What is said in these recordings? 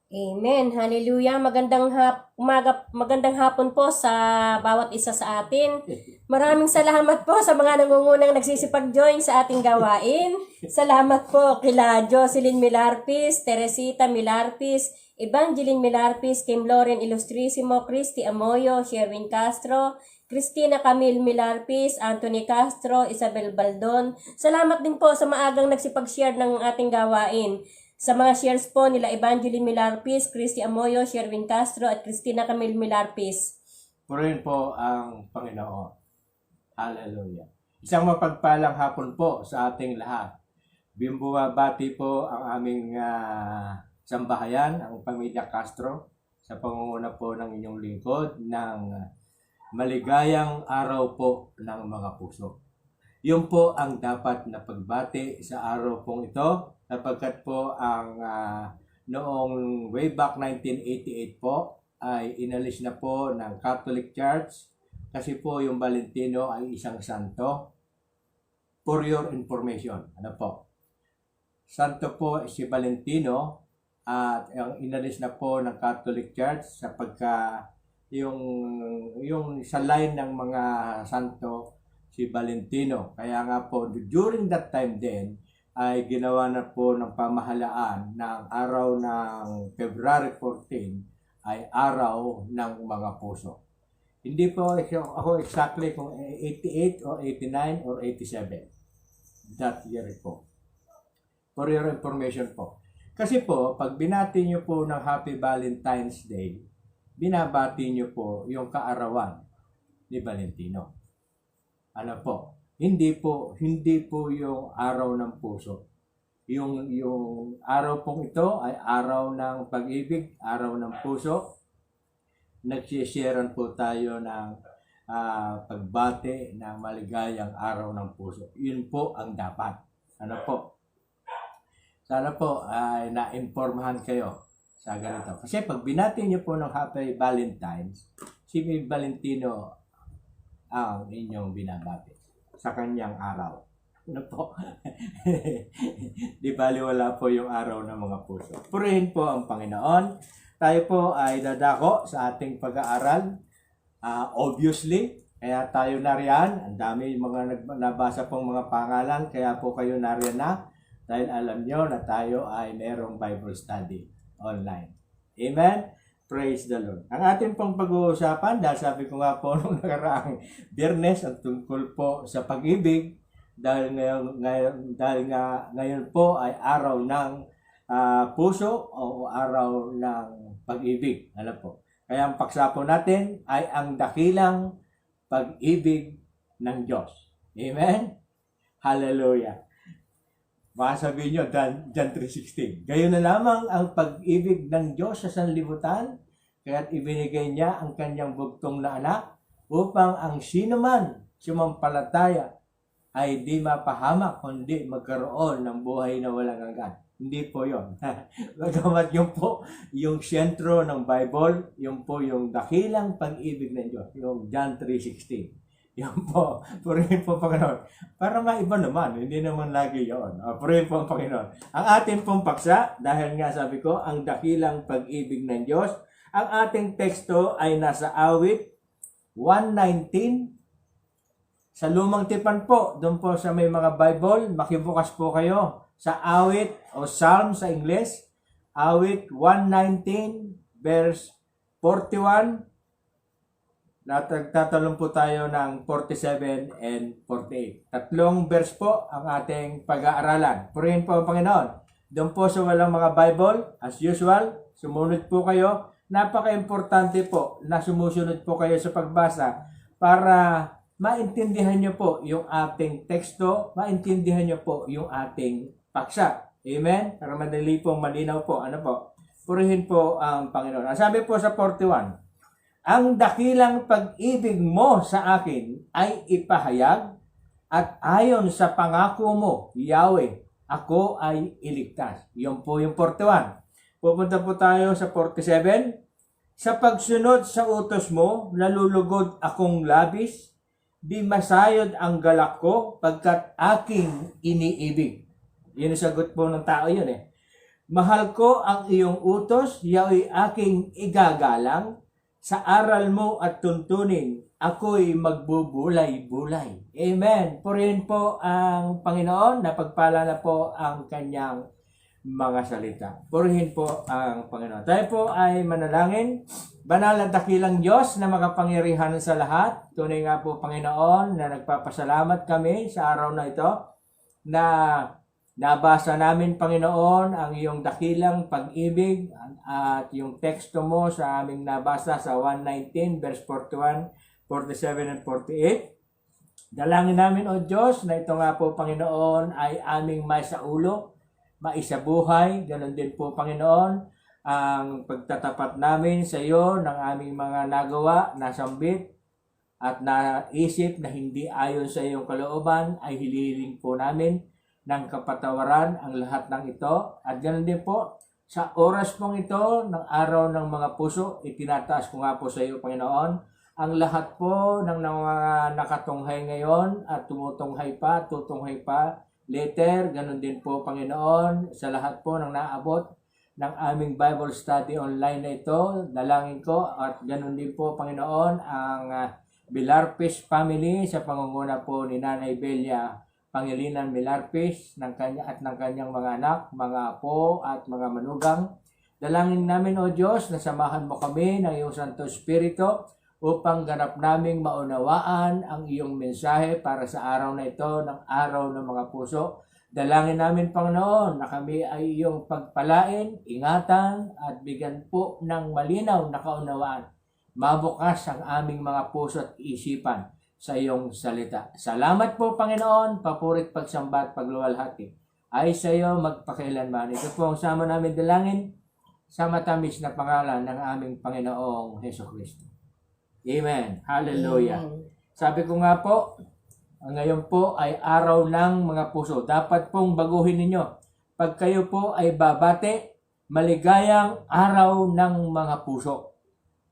Amen. Hallelujah. Magandang hapon po sa bawat isa sa atin. Maraming salamat po sa mga nangungunang nagsisipag-join sa ating gawain. Salamat po kila Jocelyn Milarpis, Teresita Milarpis, Evangeline Milarpis, Kim Lauren Ilustrisimo, Christy Amoyo, Sherwin Castro, Cristina Camille Milarpis, Anthony Castro, Isabel Baldon. Salamat din po sa maagang nagsipag-share ng ating gawain. Sa mga shares po nila Evangeline Milarpis, Christy Amoyo, Sherwin Castro at Cristina Camille Milarpis. Purihin po ang Panginoon. Hallelujah. Isang mapagpalang hapon po sa ating lahat. Bumabati po ang aming sambahayan, ang Pamilya Castro, sa pangunguna po ng inyong lingkod ng maligayang araw po ng mga puso. Yun po ang dapat na pagbati sa araw pong ito, sapagkat po ang noong way back 1988 po ay inalis na po ng Catholic Church kasi po yung Valentino ay isang santo. For your information, ano po? Santo po si Valentino at ang inalis na po ng Catholic Church sapagkat yung sa line ng mga santo si Valentino. Kaya nga po during that time din ay ginawa na po ng pamahalaan na ang araw ng February 14 ay araw ng mga puso. Hindi po ako exactly kung 88 or 89 or 87 that year po. For your information po. Kasi po, pag binati nyo po ng Happy Valentine's Day, binabati nyo po yung kaarawan ni Valentino. Ano po? Hindi po yung araw ng puso. Yung araw pong ito ay araw ng pag-ibig, araw ng puso. Nagsisharean po tayo ng pagbati ng maligayang araw ng puso. Yun po ang dapat. Ano po? Sana po ay na-informahan kayo sa ganito. Kasi pag binati niyo po ng Happy Valentine's, si Valentino ang inyong binabati sa kanyang araw. Ano po? Di bali wala po yung araw ng mga puso. Purihin po ang Panginoon. Tayo po ay dadako sa ating pag-aaral. Obviously, kaya tayo nariyan. Ang dami mga nabasa pong mga pangalan, kaya po kayo nariyan na. Dahil alam nyo na tayo ay merong Bible study online. Amen? Praise the Lord. Ang ating pong pag-uusapan, dahil sabi ko nga po nung nakaraang Biyernes, ang tungkol po sa pag-ibig, dahil ngayon po ay araw ng puso o araw ng pag-ibig. Alam po. Kaya ang paksa po natin ay ang dakilang pag-ibig ng Diyos. Amen? Hallelujah. Baka sabihin nyo, John 3:16. Gayon na lamang ang pag-ibig ng Diyos sa sanlibutan, kaya't ibinigay niya ang kanyang bugtong na anak upang ang sino man sumampalataya ay di mapahamak kundi magkaroon ng buhay na walang hanggan. Hindi po yun. Bagamat yun po yung sentro ng Bible, yun po yung dakilang pag-ibig ng Diyos, yung John 3:16. Yan po. Purihin po ang Panginoon. Para maiba naman, hindi naman lagi yun. Purihin po ang Panginoon. Ang ating pong paksa, dahil nga sabi ko, ang dakilang pag-ibig ng Diyos, ang ating teksto ay nasa awit 119. Sa lumang tipan po, doon po sa may mga Bible, makibukas po kayo sa awit o Psalm sa Ingles, awit 119 verse 41. Nagtatalong po tayo ng 47 and 48. Tatlong verse po ang ating pag-aaralan. Purihin po ang Panginoon. Doon po sa walang mga Bible, as usual, sumunod po kayo. Napaka-importante po na sumusunod po kayo sa pagbasa para maintindihan nyo po yung ating teksto, maintindihan nyo po yung ating paksa. Amen? Para madali po, malinaw po. Ano po? Purihin po ang Panginoon. Sabi po sa 41, ang dakilang pag-ibig mo sa akin ay ipahayag at ayon sa pangako mo, Yahweh, ako ay iligtas. Yun po yung 41. Pupunta po tayo sa 47. Sa pagsunod sa utos mo, nalulugod akong labis, di masayod ang galak ko pagkat aking iniibig. Yun ang sagot po ng tao yun eh. Mahal ko ang iyong utos, yao'y aking igagalang. Sa aral mo at tuntunin, ako'y magbubulay-bulay. Amen. Purihin po ang Panginoon, napagpala na po ang kanyang mga salita. Purihin po ang Panginoon. Tayo po ay manalangin. Banal at dakilang Diyos na makapangyarihan sa lahat. Tunay nga po, Panginoon, na nagpapasalamat kami sa araw na ito na nabasa namin, Panginoon, ang iyong dakilang pag-ibig at yung teksto mo sa aming nabasa sa 119 verse 41, 47, and 48. Dalangin namin, O Diyos, na ito nga po, Panginoon, ay aming maisaulo, maisabuhay. Ganon din po, Panginoon, ang pagtatapat namin sa iyo ng aming mga nagawa, nasambit, at naisip na hindi ayon sa iyong kalooban, ay hililing po namin ng kapatawaran ang lahat ng ito. At ganoon din po, sa oras pong ito, ng araw ng mga puso, itinataas ko nga po sa iyo, Panginoon, ang lahat po ng mga nakatunghay ngayon at tumutunghay pa, tutunghay pa, later, ganoon din po, Panginoon, sa lahat po ng naabot ng aming Bible study online na ito, dalangin ko at ganoon din po, Panginoon, ang Milarpis family sa pangunguna po ni Nanay Belia Pangilinan Milarpis ng kanyang mga anak, mga apo at mga manugang. Dalangin namin, O Diyos, na samahan mo kami ng iyong Santo Espiritu upang ganap naming maunawaan ang iyong mensahe para sa araw na ito, ng araw ng mga puso. Dalangin namin, Panginoon, na kami ay iyong pagpalain, ingatan, at bigyan po ng malinaw na kaunawaan. Mabukas ang aming mga puso at isipan sa iyong salita. Salamat po, Panginoon, papurit, pagsamba at pagluwalhati ay sa iyo magpakailanman. Ito po ang sama namin dalangin sa matamis na pangalan ng aming Panginoong Hesukristo. Amen. Hallelujah. Amen. Sabi ko nga po, ngayon po ay araw ng mga puso. Dapat pong baguhin ninyo. Pag kayo po ay babate, maligayang araw ng mga puso.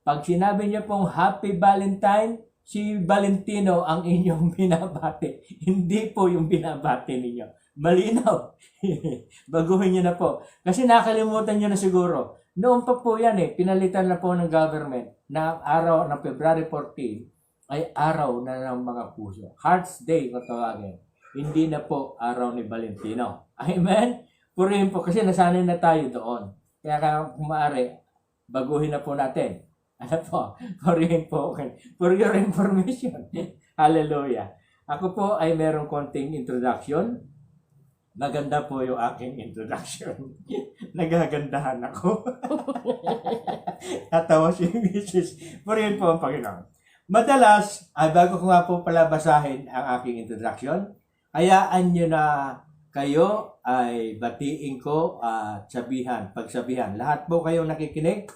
Pag sinabi niyo pong Happy Valentine, si Valentino ang inyong binabate. Hindi po yung binabate ninyo. Malinaw. Baguhin niyo na po. Kasi nakalimutan niyo na siguro. Noon pa po yan pinalitan na po ng government na araw ng February 14 ay araw na ng mga puso. Heart's Day kung tawagin. Hindi na po araw ni Valentino. Amen? Purihin po kasi nasanay na tayo doon. Kaya kung maaari, baguhin na po natin. Ano po? Purihin po. For your information. Hallelujah. Ako po ay merong konting introduction. Maganda po yung aking introduction. Nagagandahan ako. Natawa si Mrs. Purihin po ang Panginoon. Madalas, bago ko nga po pala basahin ang aking introduction, hayaan nyo na kayo ay batiin ko at pagsabihan. Lahat po kayong nakikinig,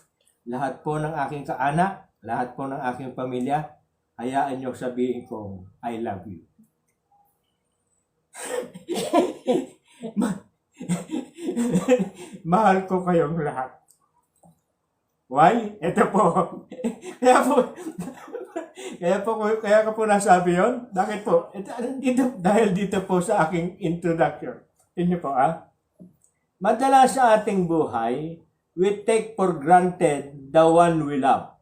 lahat po ng aking kaanak, lahat po ng aking pamilya, hayaan nyo sabihin ko, I love you. Mahal ko kayong lahat. Why? Ito po. Kaya ko po nasabi yun. Bakit po? Dahil dito po sa aking introduction. Tingnan po Madalas sa ating buhay, we take for granted the one we love.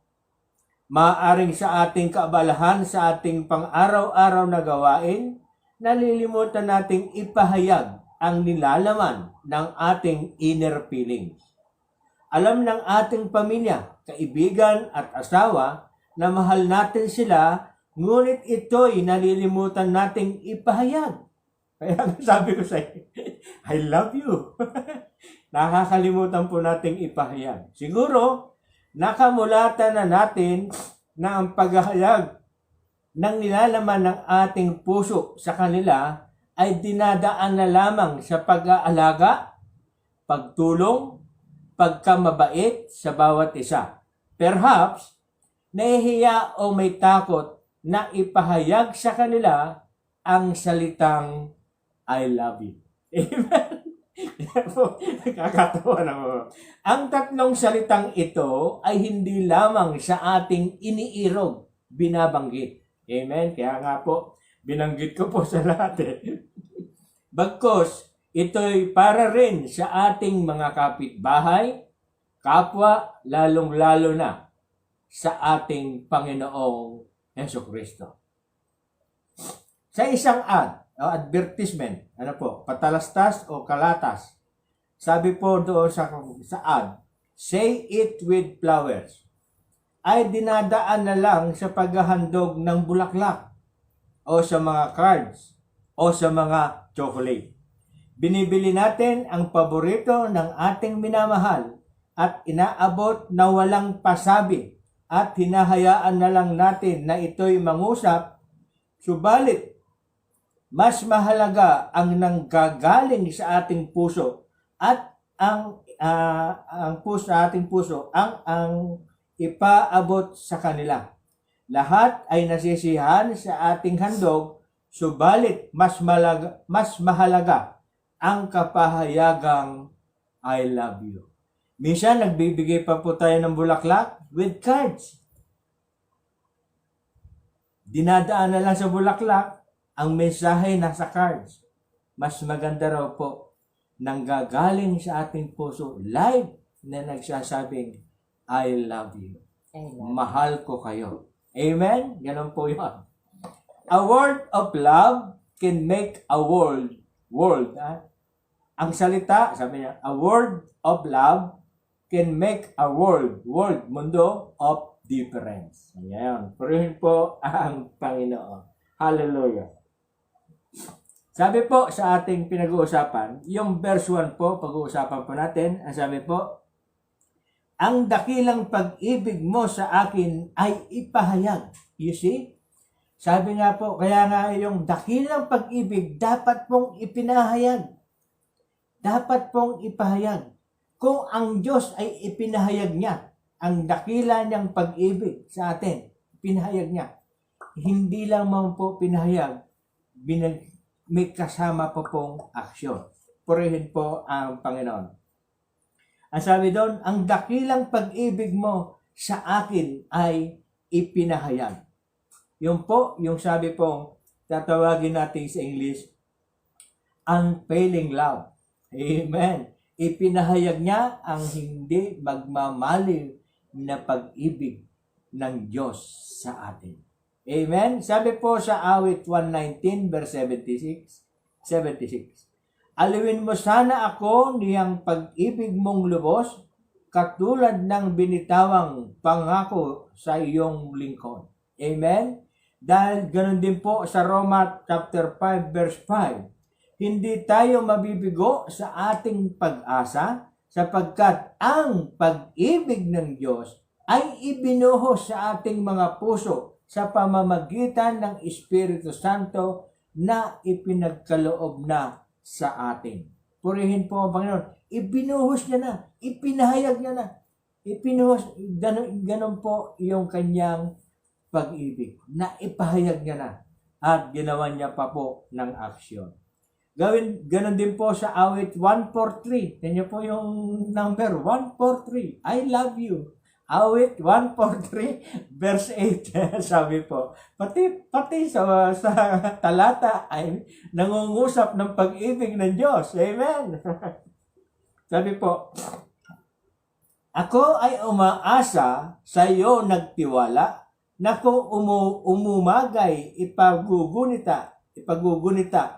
Maaring sa ating kaabalahan, sa ating pang-araw-araw na gawain, nalilimutan nating ipahayag ang nilalaman ng ating inner feelings. Alam ng ating pamilya, kaibigan at asawa na mahal natin sila, ngunit ito'y nalilimutan nating ipahayag. Kaya sabi ko sa iyo, I love you. Nakakalimutan po nating ipahayag. Siguro, nakamulatan na natin na ang paghahayag ng nilalaman ng ating puso sa kanila ay dinadaan na lamang sa pag-aalaga, pagtulong, pagkamabait sa bawat isa. Perhaps, nahihiya o may takot na ipahayag sa kanila ang salitang I love you. Amen? Nakakatawa naman. Ang tatlong salitang ito ay hindi lamang sa ating iniirog, binabanggit. Amen? Kaya nga po, binanggit ko po sa lahat Bagkos, ito'y para rin sa ating mga kapitbahay, kapwa, lalong-lalo na sa ating Panginoong Hesukristo. Sa isang advertisement, patalastas o kalatas, sabi po doon sa ad, say it with flowers, ay dinadaan na lang sa paghahandog ng bulaklak o sa mga cards o sa mga chocolate. Binibili natin ang paborito ng ating minamahal at inaabot na walang pasabi at hinahayaan na lang natin na ito'y mangusap, subalit mas mahalaga ang nanggagaling sa ating puso at ang ating puso ang ipaabot sa kanila. Lahat ay nasisiyahan sa ating handog, subalit mas mahalaga ang kapahayagang I love you. Minsan nagbibigay pa po tayo ng bulaklak with cards. Dinadaan na lang sa bulaklak ang mensahe nasa cards. Mas maganda raw po nanggagaling sa ating puso live na nagsasabing I love you. Mahal ko kayo. Amen? Ganon po yun. A word of love can make a world. Ang salita, sabi niya, a word of love can make a mundo of difference. Ayan. Purihin po ang Panginoon. Hallelujah. Sabi po sa ating pinag-uusapan, yung verse 1 po, pag-uusapan po natin, ang sabi po, ang dakilang pag-ibig mo sa akin ay ipahayag. You see? Sabi nga po, kaya nga yung dakilang pag-ibig dapat pong ipinahayag. Dapat pong ipahayag. Kung ang Diyos ay ipinahayag niya, ang dakila niyang pag-ibig sa atin, pinahayag niya. Hindi lang man po pinahayag, may kasama po pong aksyon. Purihin po ang Panginoon. Ang sabi doon, ang dakilang pag-ibig mo sa akin ay ipinahayag. Yung po, yung sabi pong tatawagin natin sa English, unfailing love. Amen. Ipinahayag niya ang hindi magmamaliw na pag-ibig ng Diyos sa atin. Amen. Sabi po sa awit 119 verse 76. Aliwin mo sana ako niyang pag-ibig mong lubos, katulad ng binitawang pangako sa iyong lingkod. Amen. Dahil ganoon din po sa Roma chapter 5 verse 5. Hindi tayo mabibigo sa ating pag-asa sapagkat ang pag-ibig ng Diyos ay ibinuhos sa ating mga puso sa pamamagitan ng Espiritu Santo na ipinagkaloob na sa atin. Purihin po ang Panginoon. Ibinuhos niya na. Ipinahayag niya na. Ipinuhos. Ganun po yung kanyang pag-ibig. Na ipahayag niya na. At ginawa niya pa po ng aksyon. Ganun din po sa awit 143. Yan po yung number 143. I love you. Awit 143 verse 8. Sabi po. Pati sa talata ay nangungusap ng pag-ibig ng Diyos. Amen. Sabi po, ako ay umaasa sa iyo nagtiwala na kung umumagay ipagugunita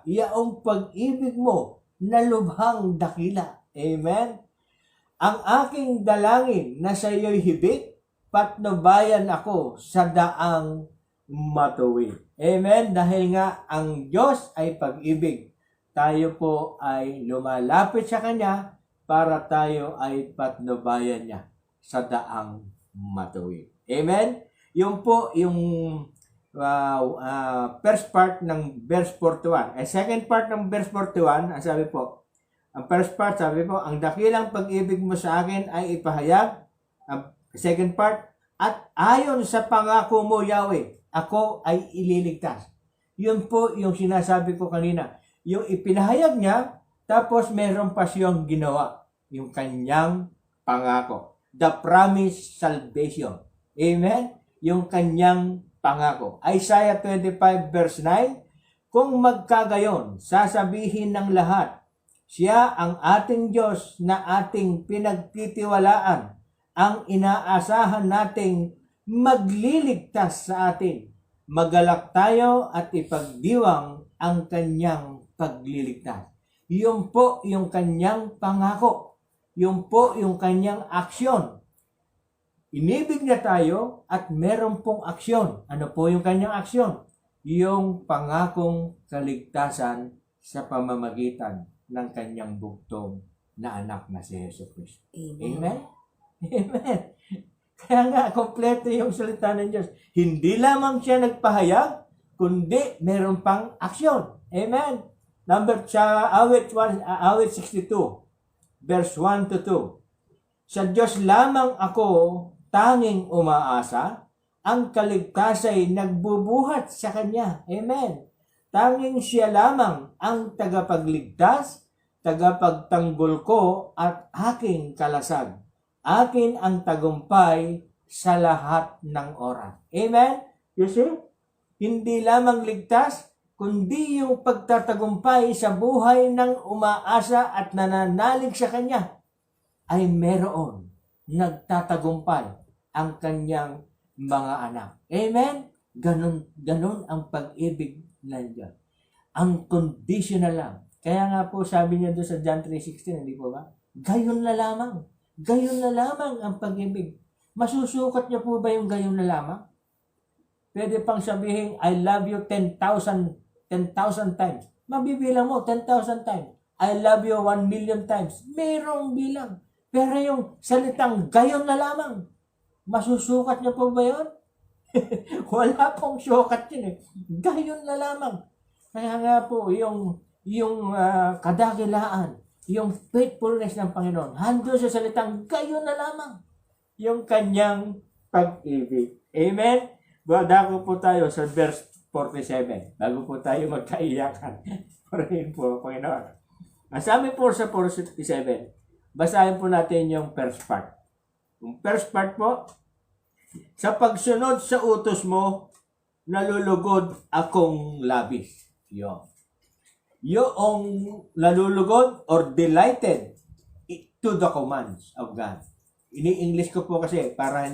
iyaong pag-ibig mo na lubhang dakila. Amen. Ang aking dalangin na sa iyo'y hibik, patnubayan ako sa daang matuwid. Amen. Dahil nga ang Diyos ay pag-ibig. Tayo po ay lumalapit sa Kanya para tayo ay patnubayan niya sa daang matuwid. Amen. Yung po, yung first part ng verse 41. Second part ng verse 41, ang sabi po, ang first part, sabi po, ang dakilang pag-ibig mo sa akin ay ipahayag. Ang second part, at ayon sa pangako mo, Yahweh, ako ay ililigtas. Yun po yung sinasabi ko kanina. Yung ipinahayag niya, tapos meron pa siyang ginawa. Yung kanyang pangako. The promised salvation. Amen? Yung kanyang pangako. Isaiah 25 verse 9, kung magkagayon, sasabihin ng lahat, Siya ang ating Diyos na ating pinagtitiwalaan, ang inaasahan nating magliligtas sa atin. Magalak tayo at ipagdiwang ang kanyang pagliligtas. Yun po yung kanyang pangako. Yun po yung kanyang aksyon. Inibig niya tayo at meron pong aksyon. Ano po yung kanyang aksyon? Yung pangakong kaligtasan sa pamamagitan ng kanyang bugtong na anak na si Yesu Cristo. Amen? Amen. Kaya nga, kompleto yung salita ng Diyos. Hindi lamang siya nagpahayag, kundi meron pang aksyon. Amen? Awit 62, verse 1 to 2. Sa Diyos lamang ako tanging umaasa, ang kaligtasay nagbubuhat sa Kanya. Amen. Tanging siya lamang ang tagapagligtas, tagapagtanggol ko at aking kalasag. Akin ang tagumpay sa lahat ng oras. Amen? You see? Hindi lamang ligtas, kundi yung pagtatagumpay sa buhay ng umaasa at nananalig sa Kanya ay meron nagtatagumpay ang kanyang mga anak. Amen? Ganun ang pag-ibig ng Diyos. Ang conditional lang. Kaya nga po sabi niya doon sa John 3:16, hindi po ba? Gayon na lamang. Gayon na lamang ang pag-ibig. Masusukat niya po ba yung gayon na lamang? Pwede pang sabihin, I love you 10,000 times. Mabibilang mo 10,000 times. I love you 1,000,000 times. Merong bilang. Pero yung salitang gayon na lamang, masusukat niya po ba yun? Wala pong sukat yun eh. Gayon na lamang. Kaya nga po, yung kadakilaan, yung faithfulness ng Panginoon, hando sa salitang gayon na lamang, yung kanyang pag-ibig. Amen? Dako po tayo sa verse 47, bago po tayo magkaiyakan. Purihin po, Panginoon. Ang sabi po sa 47, basahin po natin yung first part. Yung first part po, sa pagsunod sa utos mo, nalulugod akong labis. Yung nalulugod or delighted to the commands of God. Ini-English ko po kasi para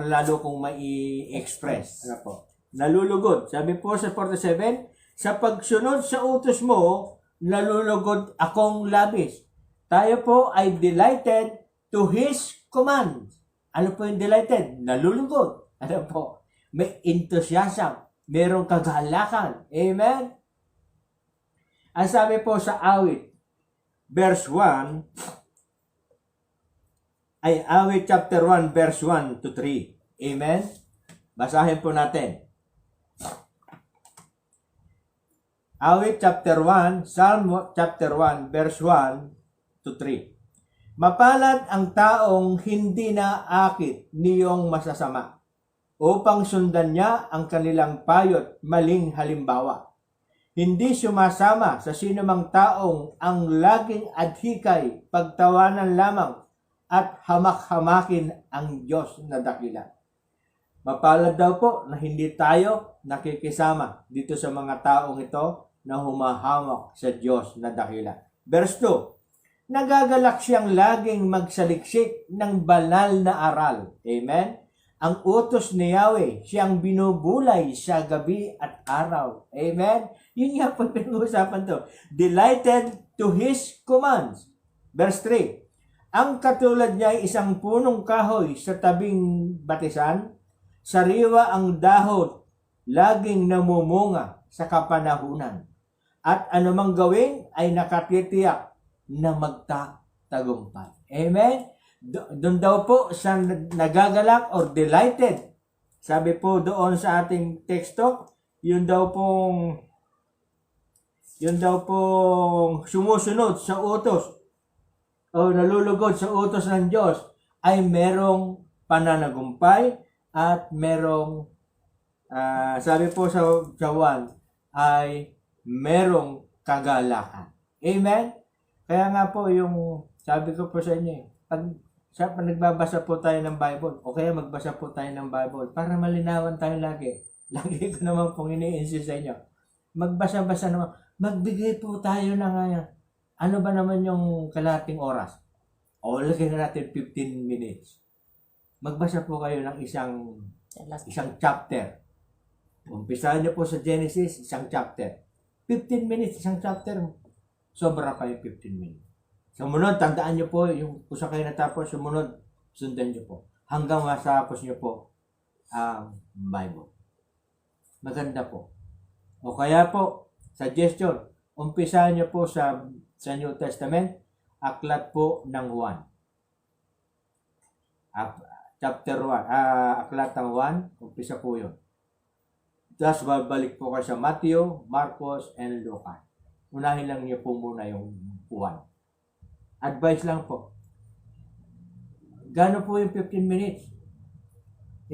lalo kong mai-express. Ano po? Nalulugod. Sabi po sa 47, sa pagsunod sa utos mo, nalulugod akong labis. Tayo po ay delighted to His commands. Ano po yung delighted? Nalulugod. Ano po? May enthusiasm. Merong kagalakan. Amen? Ang sabi po sa awit, verse 1, ay awit chapter 1, verse 1 to 3. Amen? Basahin po natin. Awit chapter 1, Psalm chapter 1, verse 1 to 3. Mapalad ang taong hindi naakit niyong masasama, upang sundan niya ang kanilang payot maling halimbawa. Hindi sumasama sa sinumang taong ang laging adhikay, pagtawanan lamang, at hamak-hamakin ang Diyos na dakila. Mapalad daw po na hindi tayo nakikisama dito sa mga taong ito na humahamak sa Diyos na dakila. Verse 2, nagagalak siyang laging magsaliksik ng banal na aral. Amen? Ang utos ni Yahweh, siyang binubulay sa gabi at araw. Amen? Yun nga po pinag-uusapan to. Delighted to His commands. Verse 3, ang katulad niya ay isang punong kahoy sa tabing batisan, sariwa ang dahon, laging namumunga sa kapanahunan. At anumang gawin ay nakatitiyak na magtatagumpay. Amen? Doon daw po sa nagagalak or delighted. Sabi po doon sa ating teksto, yun daw pong sumusunod sa utos o nalulugod sa utos ng Diyos ay merong pananagumpay at merong sabi po sa 1 ay merong kagalakan. Amen? Kaya nga po yung sabi ko po sa inyo, pag nagbabasa po tayo ng Bible o kaya magbasa po tayo ng Bible para malinawan tayo lagi. Lagi ko naman pong ini-insist sa inyo. Magbasa-basa naman. Magbigay po tayo ng ano ba naman yung kalahating oras? O, lagyan na natin 15 minutes. Magbasa po kayo ng isang chapter. Umpisahan niyo po sa Genesis, isang chapter. 15 minutes, isang chapter. Sobra pa yung 15 minutes. Sumunod, tandaan niyo po, yung kung saan kayo natapos, sumunod, sundan niyo po. Hanggang matapos niyo po ang Bible. Maganda po. O kaya po, suggestion, umpisahan niyo po sa New Testament, aklat po ng 1. Chapter 1, aklat ng 1, umpisa po yun. Tapos babalik po kayo sa Matthew, Marcos, and Lucas. Unahin lang niyo po muna yung 1. Advice lang po. Gano po yung 15 minutes?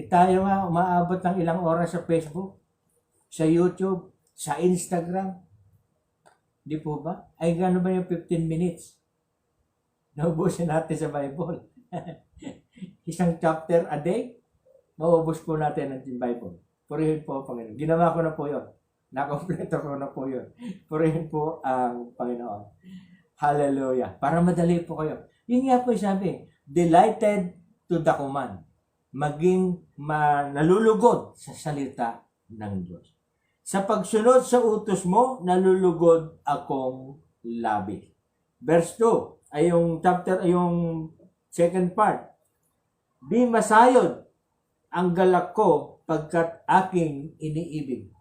Tayo nga, umaabot ng ilang oras sa Facebook, sa YouTube, sa Instagram. Di po ba? Ay, gano ba yung 15 minutes? Naubusin natin sa Bible. Isang chapter a day, maubos po natin ang Bible. Purihin po ang Panginoon. Ginawa ko na po yun. Nakompleto ko na po yun. Purihin po ang Panginoon. Hallelujah. Para madali po kayo. Yun nga po sabi, delighted to the command. Maging nalulugod sa salita ng Diyos. Sa pagsunod sa utos mo, nalulugod akong labis. Verse 2, ay yung chapter, ay yung second part. Di masayod ang galak ko pagkat aking iniibig.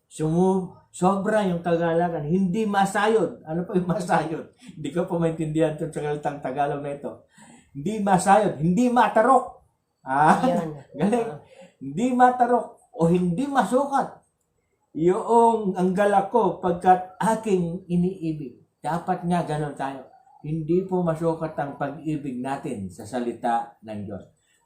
Sobra yung kagalakan. Hindi masayod. Ano pa yung masayod? Hindi ko po maintindihan itong salitang Tagalog na ito. Hindi masayod. Hindi matarok. Galing. Hindi matarok o hindi masukat. Yung ang galak ko pagkat aking iniibig. Dapat nga ganun tayo. Hindi po masukat ang pag-ibig natin sa salita ng Diyos.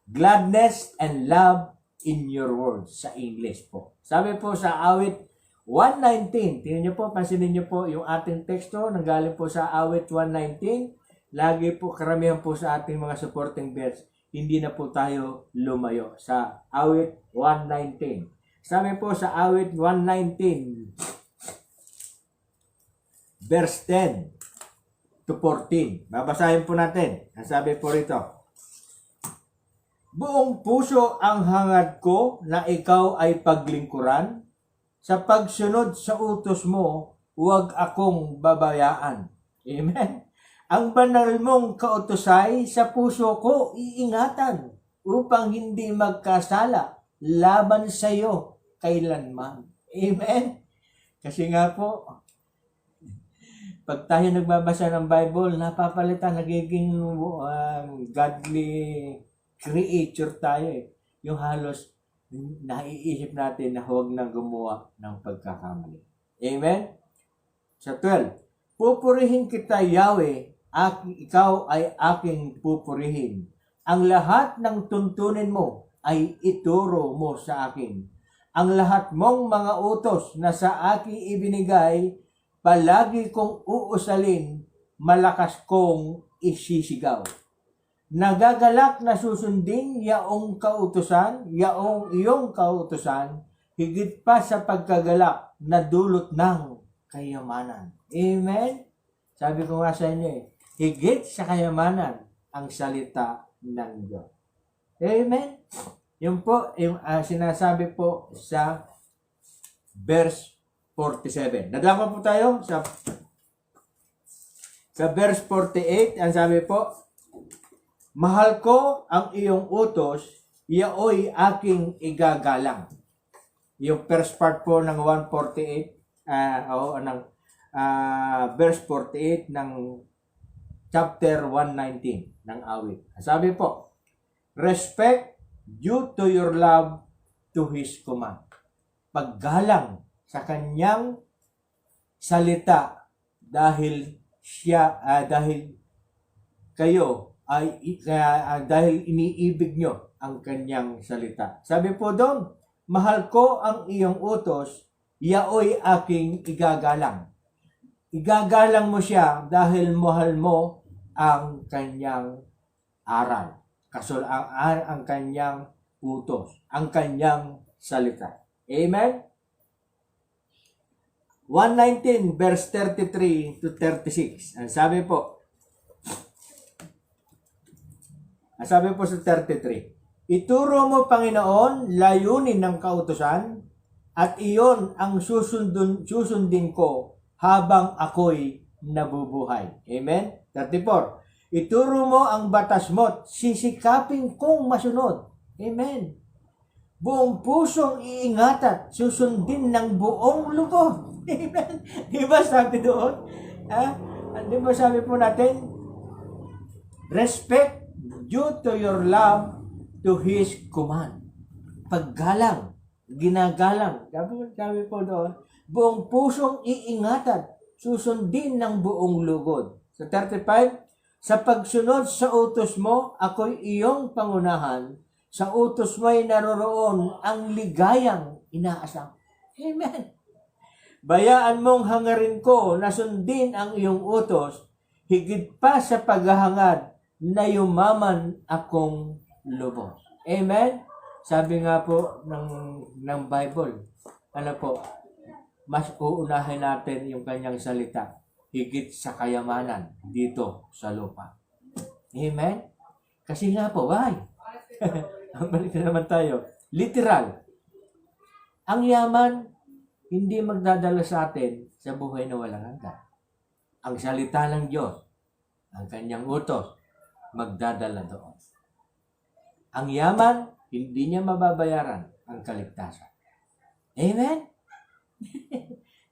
Gladness and love in your words sa English po. Sabi po sa awit 119, tingnan niyo po, pansinin niyo po yung ating teksto, nanggaling po sa awit 119, lagi po, karamihan po sa ating mga supporting verse, hindi na po tayo lumayo sa awit 119. Sabi po sa awit 119, verse 10 to 14. Babasahin po natin. Ang sabi po rito, buong puso ang hangad ko na ikaw ay paglingkuran. Sa pagsunod sa utos mo, huwag akong babayaan. Amen. Ang banal mong kautusay sa puso ko iingatan upang hindi magkasala laban sa iyo kailanman. Amen. Kasi nga po, pag tayo nagbabasa ng Bible, napapalitan, nagiging godly creature tayo eh. Yung halos naiisip natin na huwag nang gumawa ng pagkakamali. Amen? Sa 12, pupurihin kita, Yahweh, ikaw ay aking pupurihin. Ang lahat ng tuntunin mo ay ituro mo sa akin. Ang lahat mong mga utos na sa akin ibinigay, palagi kong uusalin, malakas kong isisigaw. Nagagalak na susundin iyong kautusan, higit pa sa pagkagalak na dulot ng kayamanan. Amen? Sabi ko nga sa inyo higit sa kayamanan ang salita ng Diyos. Amen? Yun po, yung sinasabi po sa verse 47. Nadama po tayo sa verse 48. Ang sabi po, mahal ko ang iyong utos, iyaoy aking igagalang. Yung first part po ng 148, verse 48 ng chapter 119 ng awit. Sabi po, respect due to your love to His command. Paggalang sa kanyang salita dahil kayo ay dahil iniibig nyo ang kanyang salita. Sabi po doon, mahal ko ang iyong utos, iyaoy aking igagalang. Igagalang mo siya dahil mahal mo ang kanyang aral. Ang kanyang utos, ang kanyang salita. Amen? 119 verse 33 to 36. Ang sabi po sa 33, ituro mo, Panginoon, layunin ng kautusan at iyon ang susundin ko habang ako'y nabubuhay. Amen? 34, ituro mo ang batas mo't sisikapin kong masunod. Amen? Buong pusong iingat at susundin ng buong lubos. Amen? Di ba sabi doon? Di ba sabi po natin, respect due to your love to His command. Paggalang, ginagalang. Sabi po doon, buong pusong iingatan, susundin ng buong lugod. Sa 35, sa pagsunod sa utos mo, ako'y iyong pangunahan. Sa utos mo'y naroroon ang ligayang inaasam. Amen. Bayaan mong hangarin ko na sundin ang iyong utos, higit pa sa paghahangad na yumaman akong lubos. Amen? Sabi nga po ng Bible, mas uunahin natin yung kanyang salita higit sa kayamanan dito sa lupa. Amen? Kasi nga po, why? Balik na naman tayo. Literal. Ang yaman, hindi magdadala sa atin sa buhay na walang hanggan. Ang salita ng Diyos, ang kanyang utos, magdadala doon. Ang yaman, hindi niya mababayaran ang kaligtasan. Amen?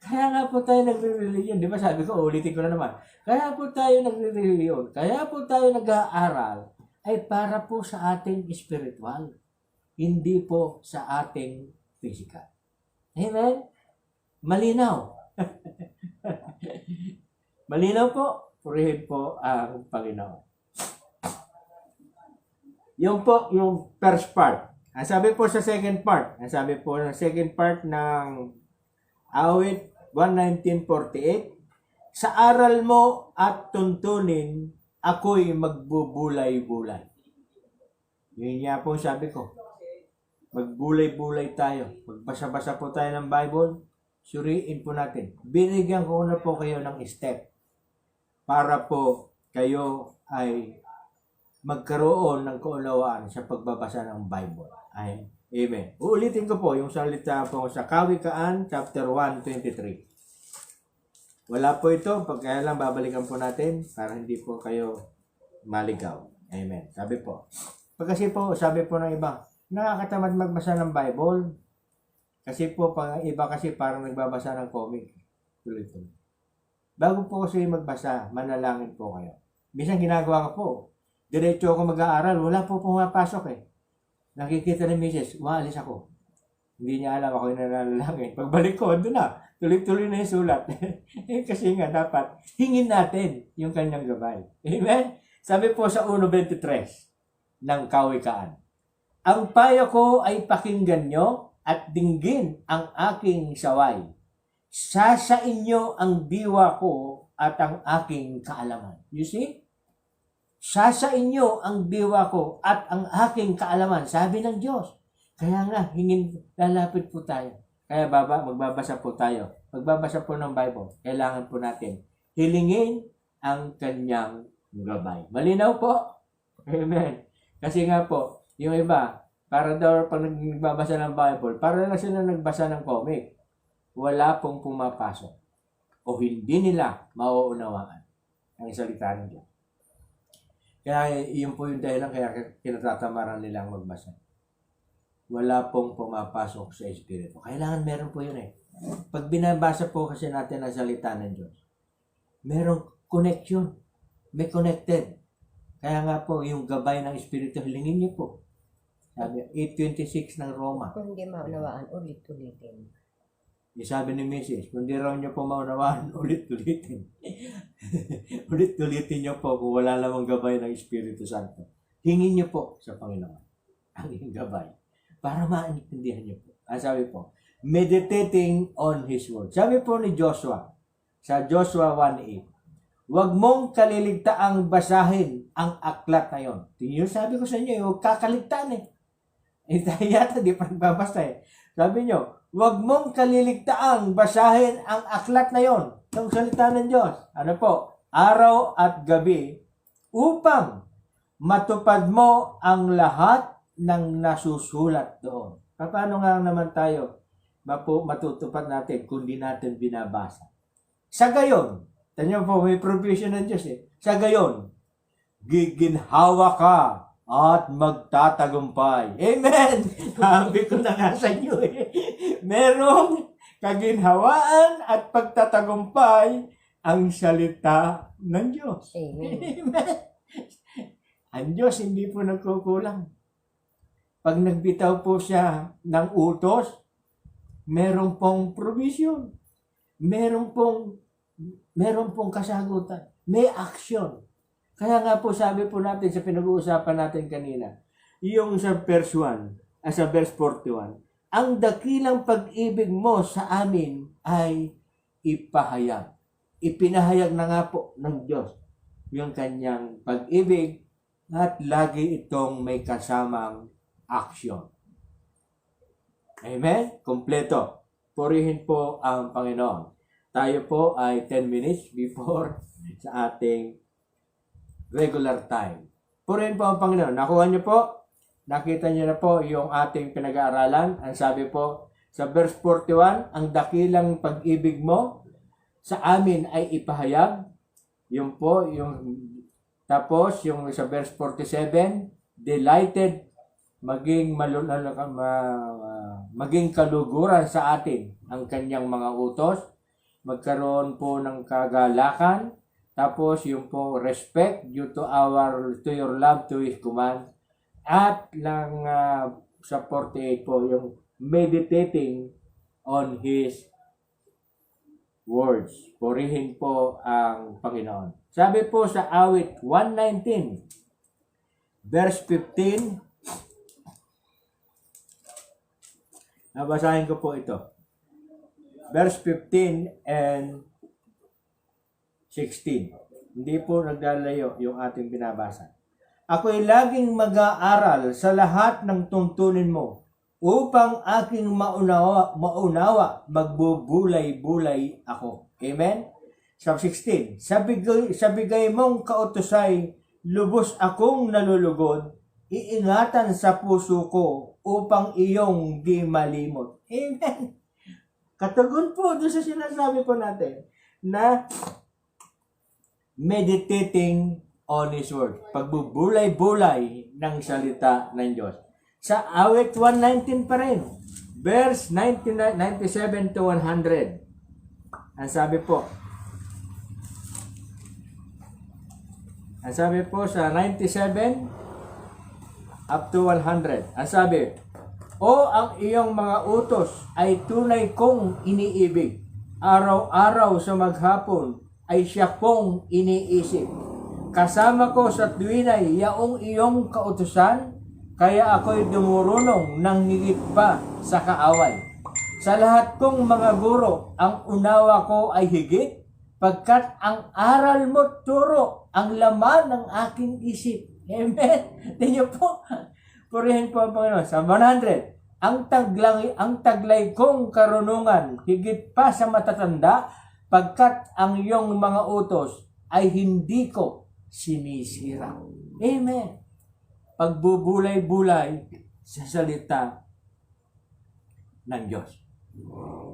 Kaya nga po tayo nagre-reliyon. Di ba sabi ko, ulitin ko na naman. Kaya po tayo nagre-reliyon. Kaya po tayo nag-aaral ay para po sa ating spiritual. Hindi po sa ating physical. Amen? Malinaw. Malinaw po. Purihin po ang Panginoon. Yung po, yung first part. Ang sabi po sa second part. Ang sabi po ng second part ng awit 119:48. Sa aral mo at tuntunin, ako'y magbubulay-bulay. Yun nga po sabi ko. Magbulay-bulay tayo. Magbasa-basa po tayo ng Bible. Suriin po natin. Binigyan ko na po kayo ng step para po kayo ay magkaroon ng kaunawaan sa pagbabasa ng Bible. Ay, amen. Uulitin ko po yung salita po sa Kawikaan chapter 1:23. Wala po ito, pagkaya lang babalikan po natin para hindi po kayo maligaw. Amen. Sabi po. Kasi po, sabi po ng iba, nakakatamad magbasa ng Bible. Kasi po, pag iba kasi parang nagbabasa ng comic. Tuloy-tuloy. Bago po kasi magbasa, manalangin po kayo. Minsan ginagawa ko po, diretso ako mag-aaral, wala po pumapasok eh. Nakikita ng misis, waalis ako. Hindi niya alam ako yung nanalangin. Pagbalik ko, doon na. Tuloy-tuloy na yung sulat. Kasi nga, dapat hingin natin yung kanyang gabay. Amen? Sabi po sa 1:23 ng Kawikaan, ang payo ko ay pakinggan nyo at dinggin ang aking saway. Sa inyo ang diwa ko at ang aking kaalaman. You see? Sa inyo ang diwa ko at ang aking kaalaman. Sabi ng Diyos. Kaya nga, lalapit po tayo. Kaya magbabasa po tayo. Magbabasa po ng Bible. Kailangan po natin hilingin ang kanyang gabay. Malinaw po? Amen. Kasi nga po, yung iba, para daw pag nagbabasa ng Bible, para na sila nagbasa ng comic. Wala pong pumapasok. O hindi nila mauunawaan ang salita ng Diyos. Kaya yun po yung dahilan kaya kinatatamaran nilang magbasa. Wala pong pumapasok sa Espiritu. Kailangan meron po yun eh. Pag binabasa po kasi natin ang salita ng Diyos, merong connection. May connected. Kaya nga po, yung gabay ng Espiritu, hilingin niyo po. Sabi, 8:26 ng Roma. Kung hindi maunawaan, ulit-ulitin. Yung sabi ni Mrs., kung di raw niyo po maunawaan, ulit-ulitin. Ulit-ulitin niyo po kung wala lamang gabay ng Espiritu Santo. Hingin niyo po sa Panginoon ang inyong gabay para maintindihan niyo po. Ang sabi po, meditating on His Word. Sabi po ni Joshua, sa Joshua 1:8, huwag mong kaliligtaang basahin ang aklat na yon. Tingnan, sabi ko sa inyo, huwag kakaligtaan eh. Tayo yata di pa nagbabasa eh. Sabi nyo, Huwag mong kaliligtaang basahin ang aklat na yon, ng salita ng Diyos. Ano po? Araw at gabi upang matupad mo ang lahat ng nasusulat doon. Paano nga naman tayo matutupad natin kung di natin binabasa? Sa gayon, tanyo po, may provision ng Diyos eh. Sa gayon, giginhawa ka at magtatagumpay. Amen! Sabi ko na nga sa inyo eh. Merong kaginhawaan at pagtatagumpay ang salita ng Diyos. Amen. Amen! Ang Diyos hindi po nagkukulang. Pag nagbitaw po siya ng utos, meron pong provision. Meron pong kasagutan. May action. Kaya nga po sabi po natin sa pinag-uusapan natin kanina, yung sa verse 1, sa verse 41, ang dakilang pag-ibig mo sa amin ay ipahayag. Ipinahayag na nga po ng Diyos yung kanyang pag-ibig at lagi itong may kasamang action. Amen? Kompleto. Purihin po ang Panginoon. Tayo po ay 10 minutes before sa ating regular time. Purihin po ang Panginoon. Nakuha niyo po? Nakita niyo na po yung ating pinag-aaralan. Ang sabi po sa verse 41, ang dakilang pag-ibig mo sa amin ay ipahayag. Yun po, tapos yung sa verse 47, delighted, maging kaluguran sa atin ang kanyang mga utos. Magkaroon po ng kagalakan. Tapos yung po respect due to your love to His command. At sa 48 po yung meditating on His words. Purihin po ang Panginoon. Sabi po sa awit 119, verse 15, nabasahin ko po ito. Verse 15 and 16. Hindi po nagdalayo yung ating binabasa. Ako'y laging mag-aaral sa lahat ng tuntunin mo upang aking maunawa, magbubulay-bulay ako. Amen? Sa 16. Sa bigay mong kautusay, lubos akong nalulugod, iingatan sa puso ko upang iyong di malimot. Amen? Katugon po doon sa sinasabi po natin na meditating on His Word. Pagbubulay-bulay ng salita ng Diyos. Sa awit 119 pa rin. Verse 97 to 100. Ang sabi po sa 97 up to 100. Ang sabi, o ang iyong mga utos ay tunay kong iniibig. Araw-araw sa maghapon ay siya kong iniisip. Kasama ko sa tuwinay yaong iyong kautusan, kaya ako'y dumurunong ng higit pa sa kaaway. Sa lahat kong mga guro, ang unawa ko ay higit, pagkat ang aral mo turo ang laman ng aking isip. Amen? Tingnan po. Purihin po ang Panginoon. Sa 100, ang taglay kong karunungan, higit pa sa matatanda, pagkat ang iyong mga utos ay hindi ko sinisira. Amen. Pagbubulay-bulay sa salita ng Diyos.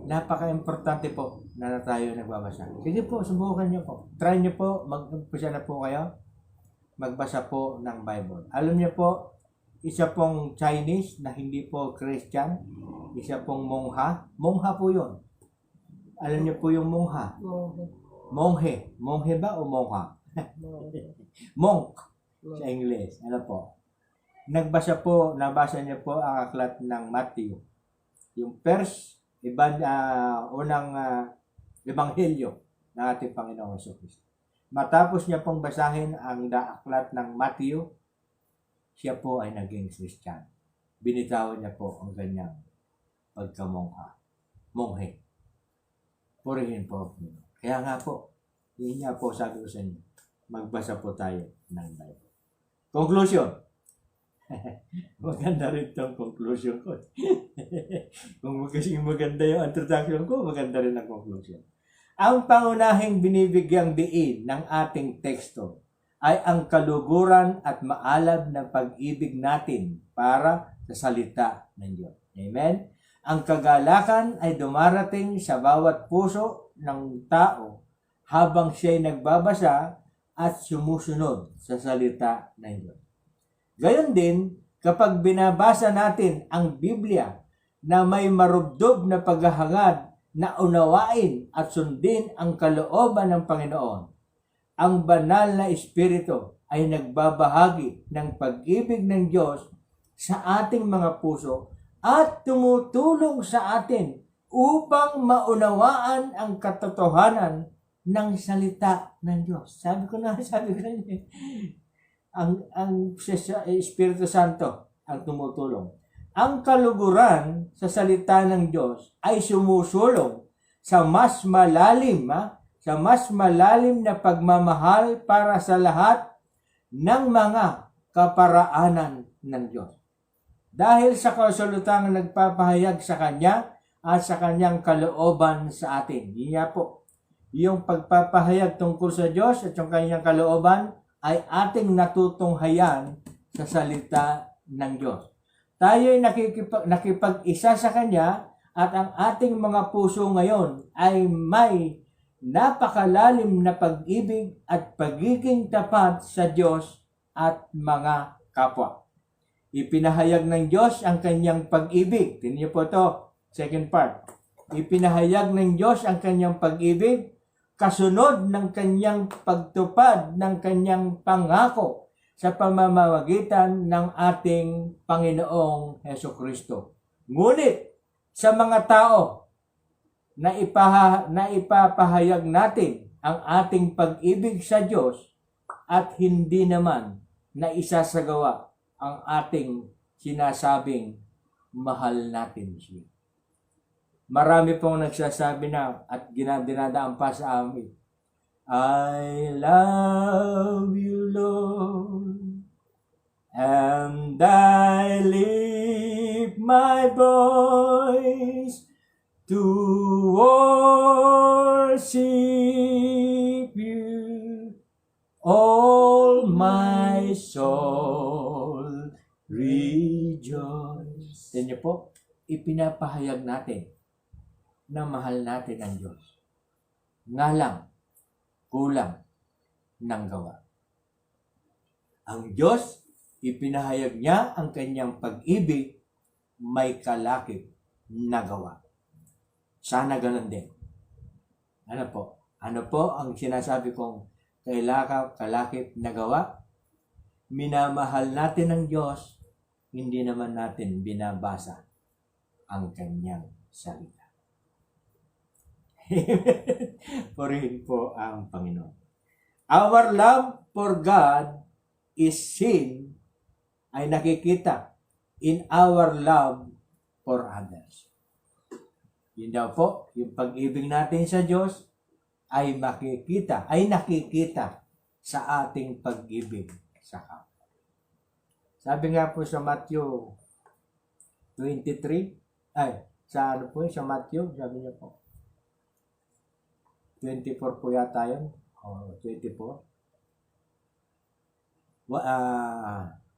Napaka-importante po na tayo nagbabasa. Sige po, subukan niyo po. Try niyo po, mag-umpisa na po kayo. Magbasa po ng Bible. Alam niyo po, isa pong Chinese na hindi po Christian, isa pong mongha. Mongha po yun. Alam niyo po yung mongha? Monghe. Monghe ba o mongha? Monk sa English. Ano po? Nabasa niya po ang aklat ng Matthew. Yung first, unang ebanghelyo ng ating Panginoong Hesus. Matapos niya pong basahin ang aklat ng Matthew, siya po ay naging Christian. Binitawan niya po ang ganyang pagkamongha. Monghe. Purihin po. Kaya nga po, yun nga po sabi ko sa inyo, magbasa po tayo ng Bible. Conclusion. Maganda rin itong conclusion ko. Kung kasing maganda yung introduction ko, maganda rin ang conclusion. Ang pangunahing binibigyang diin ng ating teksto ay ang kaluguran at maalab na pag-ibig natin para sa salita ng Diyos. Amen? Ang kagalakan ay dumarating sa bawat puso ng tao habang siya'y nagbabasa at sumusunod sa salita ng Diyos. Gayon din, kapag binabasa natin ang Biblia na may marubdob na paghahangad na unawain at sundin ang kalooban ng Panginoon, ang banal na Espiritu ay nagbabahagi ng pag-ibig ng Diyos sa ating mga puso at tumutulong sa atin upang maunawaan ang katotohanan ng salita ng Diyos. Sabi ko na ang Espiritu Santo ang tumutulong. Ang kaluguran sa salita ng Diyos ay sumusulong sa mas malalim na pagmamahal para sa lahat ng mga kaparaanan ng Diyos. Dahil sa kasulutang nagpapahayag sa Kanya at sa Kanyang kalooban sa atin. Yun po, yung pagpapahayag tungkol sa Diyos at yung Kanyang kalooban ay ating natutunghayan sa salita ng Diyos. Tayo'y nakipag-isa sa Kanya at ang ating mga puso ngayon ay may napakalalim na pag-ibig at pagiging tapat sa Diyos at mga kapwa. Ipinahayag ng Diyos ang Kanyang pag-ibig. Tingnan niyo po ito, second part. Ipinahayag ng Diyos ang Kanyang pag-ibig kasunod ng Kanyang pagtupad ng Kanyang pangako sa pamamagitan ng ating Panginoong Hesukristo. Ngunit sa mga tao na ipapahayag natin ang ating pag-ibig sa Diyos at hindi naman na isasagawa ang ating sinasabing mahal natin siya. Marami pong nagsasabi na at dinadaan pa sa amin, I love you, Lord, and I lift my voice to worship you. All my soul rejoice. Yan niyo po, ipinapahayag natin na mahal natin ang Diyos. Nga lang, kulang ng gawa. Ang Diyos, ipinahayag niya ang kanyang pag-ibig, may kalakip na gawa. Sana ganun din. Ano po ang sinasabi kong kalakip na gawa? Minamahal natin ang Diyos, hindi naman natin binabasa ang kanyang salita. Purihin po ang Panginoon. Our love for God is seen, ay nakikita in our love for others. Yun daw po, yung pag-ibig natin sa Diyos ay nakikita sa ating pag-ibig sa kapwa. Sabi nga po sa Matthew 23, sa Matthew, sabi niya po, 24 po yata yun. 24.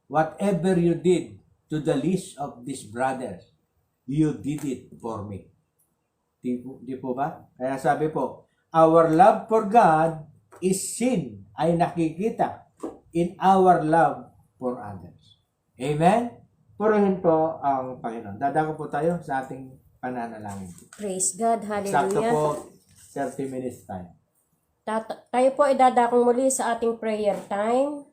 Whatever you did to the least of these brothers, you did it for me. Di po ba? Kaya sabi po, our love for God is seen, ay nakikita in our love for others. Amen? Purihin po ang Panginoon. Dadako po tayo sa ating pananalangin. Praise God. Sakto Hallelujah. po 30 minutes time. Tayo po ay dadakong muli sa ating prayer time.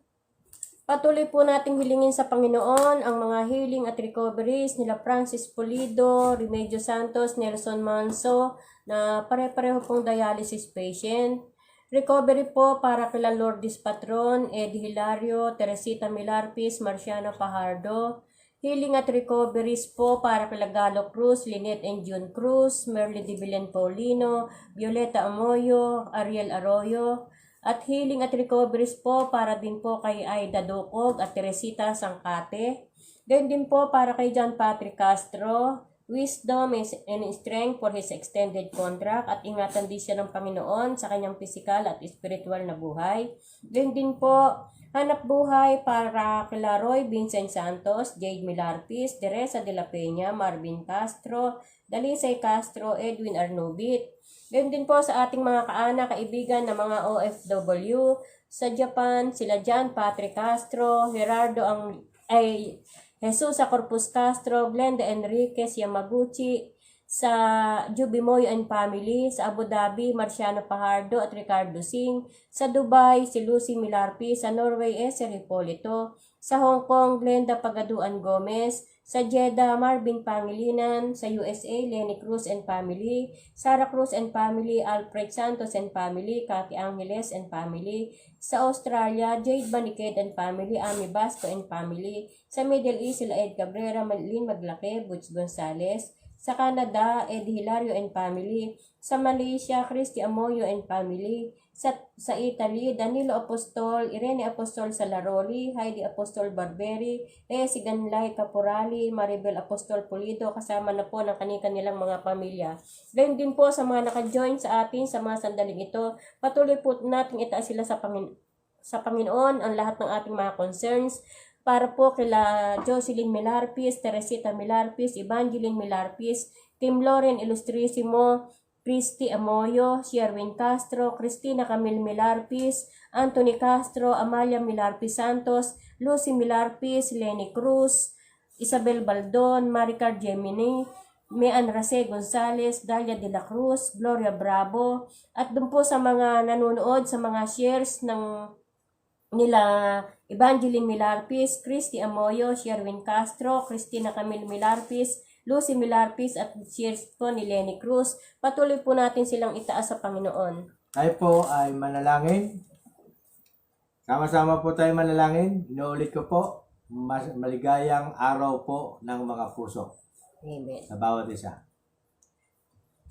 Patuloy po nating hilingin sa Panginoon ang mga healing at recoveries nila Francis Pulido, Remedios Santos, Nelson Manso, na pare-pareho pong dialysis patient. Recovery po para kila Lourdes Patron, Eddie Hilario, Teresita Milarpis, Marciano Pajardo. Healing at recoveries po para kila Galo Cruz, Lynette and June Cruz, Merly de Villan Paulino, Violeta Amoyo, Ariel Arroyo, At healing at recoveries po para din po kay Aida Dokog at Teresita Sangkate. Ganyan din po para kay John Patrick Castro, wisdom and strength for his extended contract at ingatan din siya ng Panginoon sa kanyang physical at spiritual na buhay. Ganyan din po, hanap buhay para kila Roy Vincent Santos, Jade Milarpis, Teresa de la Peña, Marvin Castro, Dalisay Castro, Edwin Arnubit. Ganyan din po sa ating mga kaanak, kaibigan na mga OFW sa Japan, sila John Patrick Castro, Jesus Corpus Castro, Glenda Enriquez Yamaguchi, sa Jubimoy and Family, sa Abu Dhabi, Marciano Pajardo at Ricardo Singh, sa Dubai, si Lucy Milarpi, sa Norway, Eser Hipolito, sa Hong Kong, Glenda Pagaduan Gomez, sa Jeddah, Marvin Pangilinan, sa USA, Lenny Cruz and Family, Sarah Cruz and Family, Alfred Santos and Family, Cathy Angeles and Family, sa Australia, Jade Baniked and Family, Ami Basco and Family, sa Middle East, sila Ed Cabrera, Madeline Maglake, Butch Gonzales, sa Canada, Eddie Hilario and Family, sa Malaysia, Christy Amoyo and Family, sa Italy, Danilo Apostol, Irene Apostol Salaroli, Heidi Apostol Barberi, Siganlay Caporali, Maribel Apostol Pulido, kasama na po ng kanilang mga pamilya. Ganyan din po sa mga naka-join sa atin sa mga sandaling ito, patuloy po natin itaas sila sa Panginoon ang lahat ng ating mga concerns, para po kila Jocelyn Milarpis, Teresita Milarpis, Evangeline Milarpis, Tim Loren Ilustrisimo, Christy Amoyo, Sherwin Castro, Cristina Camille Milarpis, Anthony Castro, Amalia Milarpis Santos, Lucy Milarpis, Lenny Cruz, Isabel Baldon, Maricar Gemini, Mean Rase Gonzales, Dalia de la Cruz, Gloria Bravo, at dun po sa mga nanonood sa mga shares ng nila Evangeline Milarpis, Christy Amoyo, Sherwin Castro, Cristina Camille Milarpis, Lucy Milarpis at shares po ni Lenny Cruz. Patuloy po natin silang itaas sa Panginoon. Tayo po ay manalangin. Sama-sama po tayo manalangin. Inuulit ko po, maligayang araw po ng mga puso. Amen. Sa bawat isa.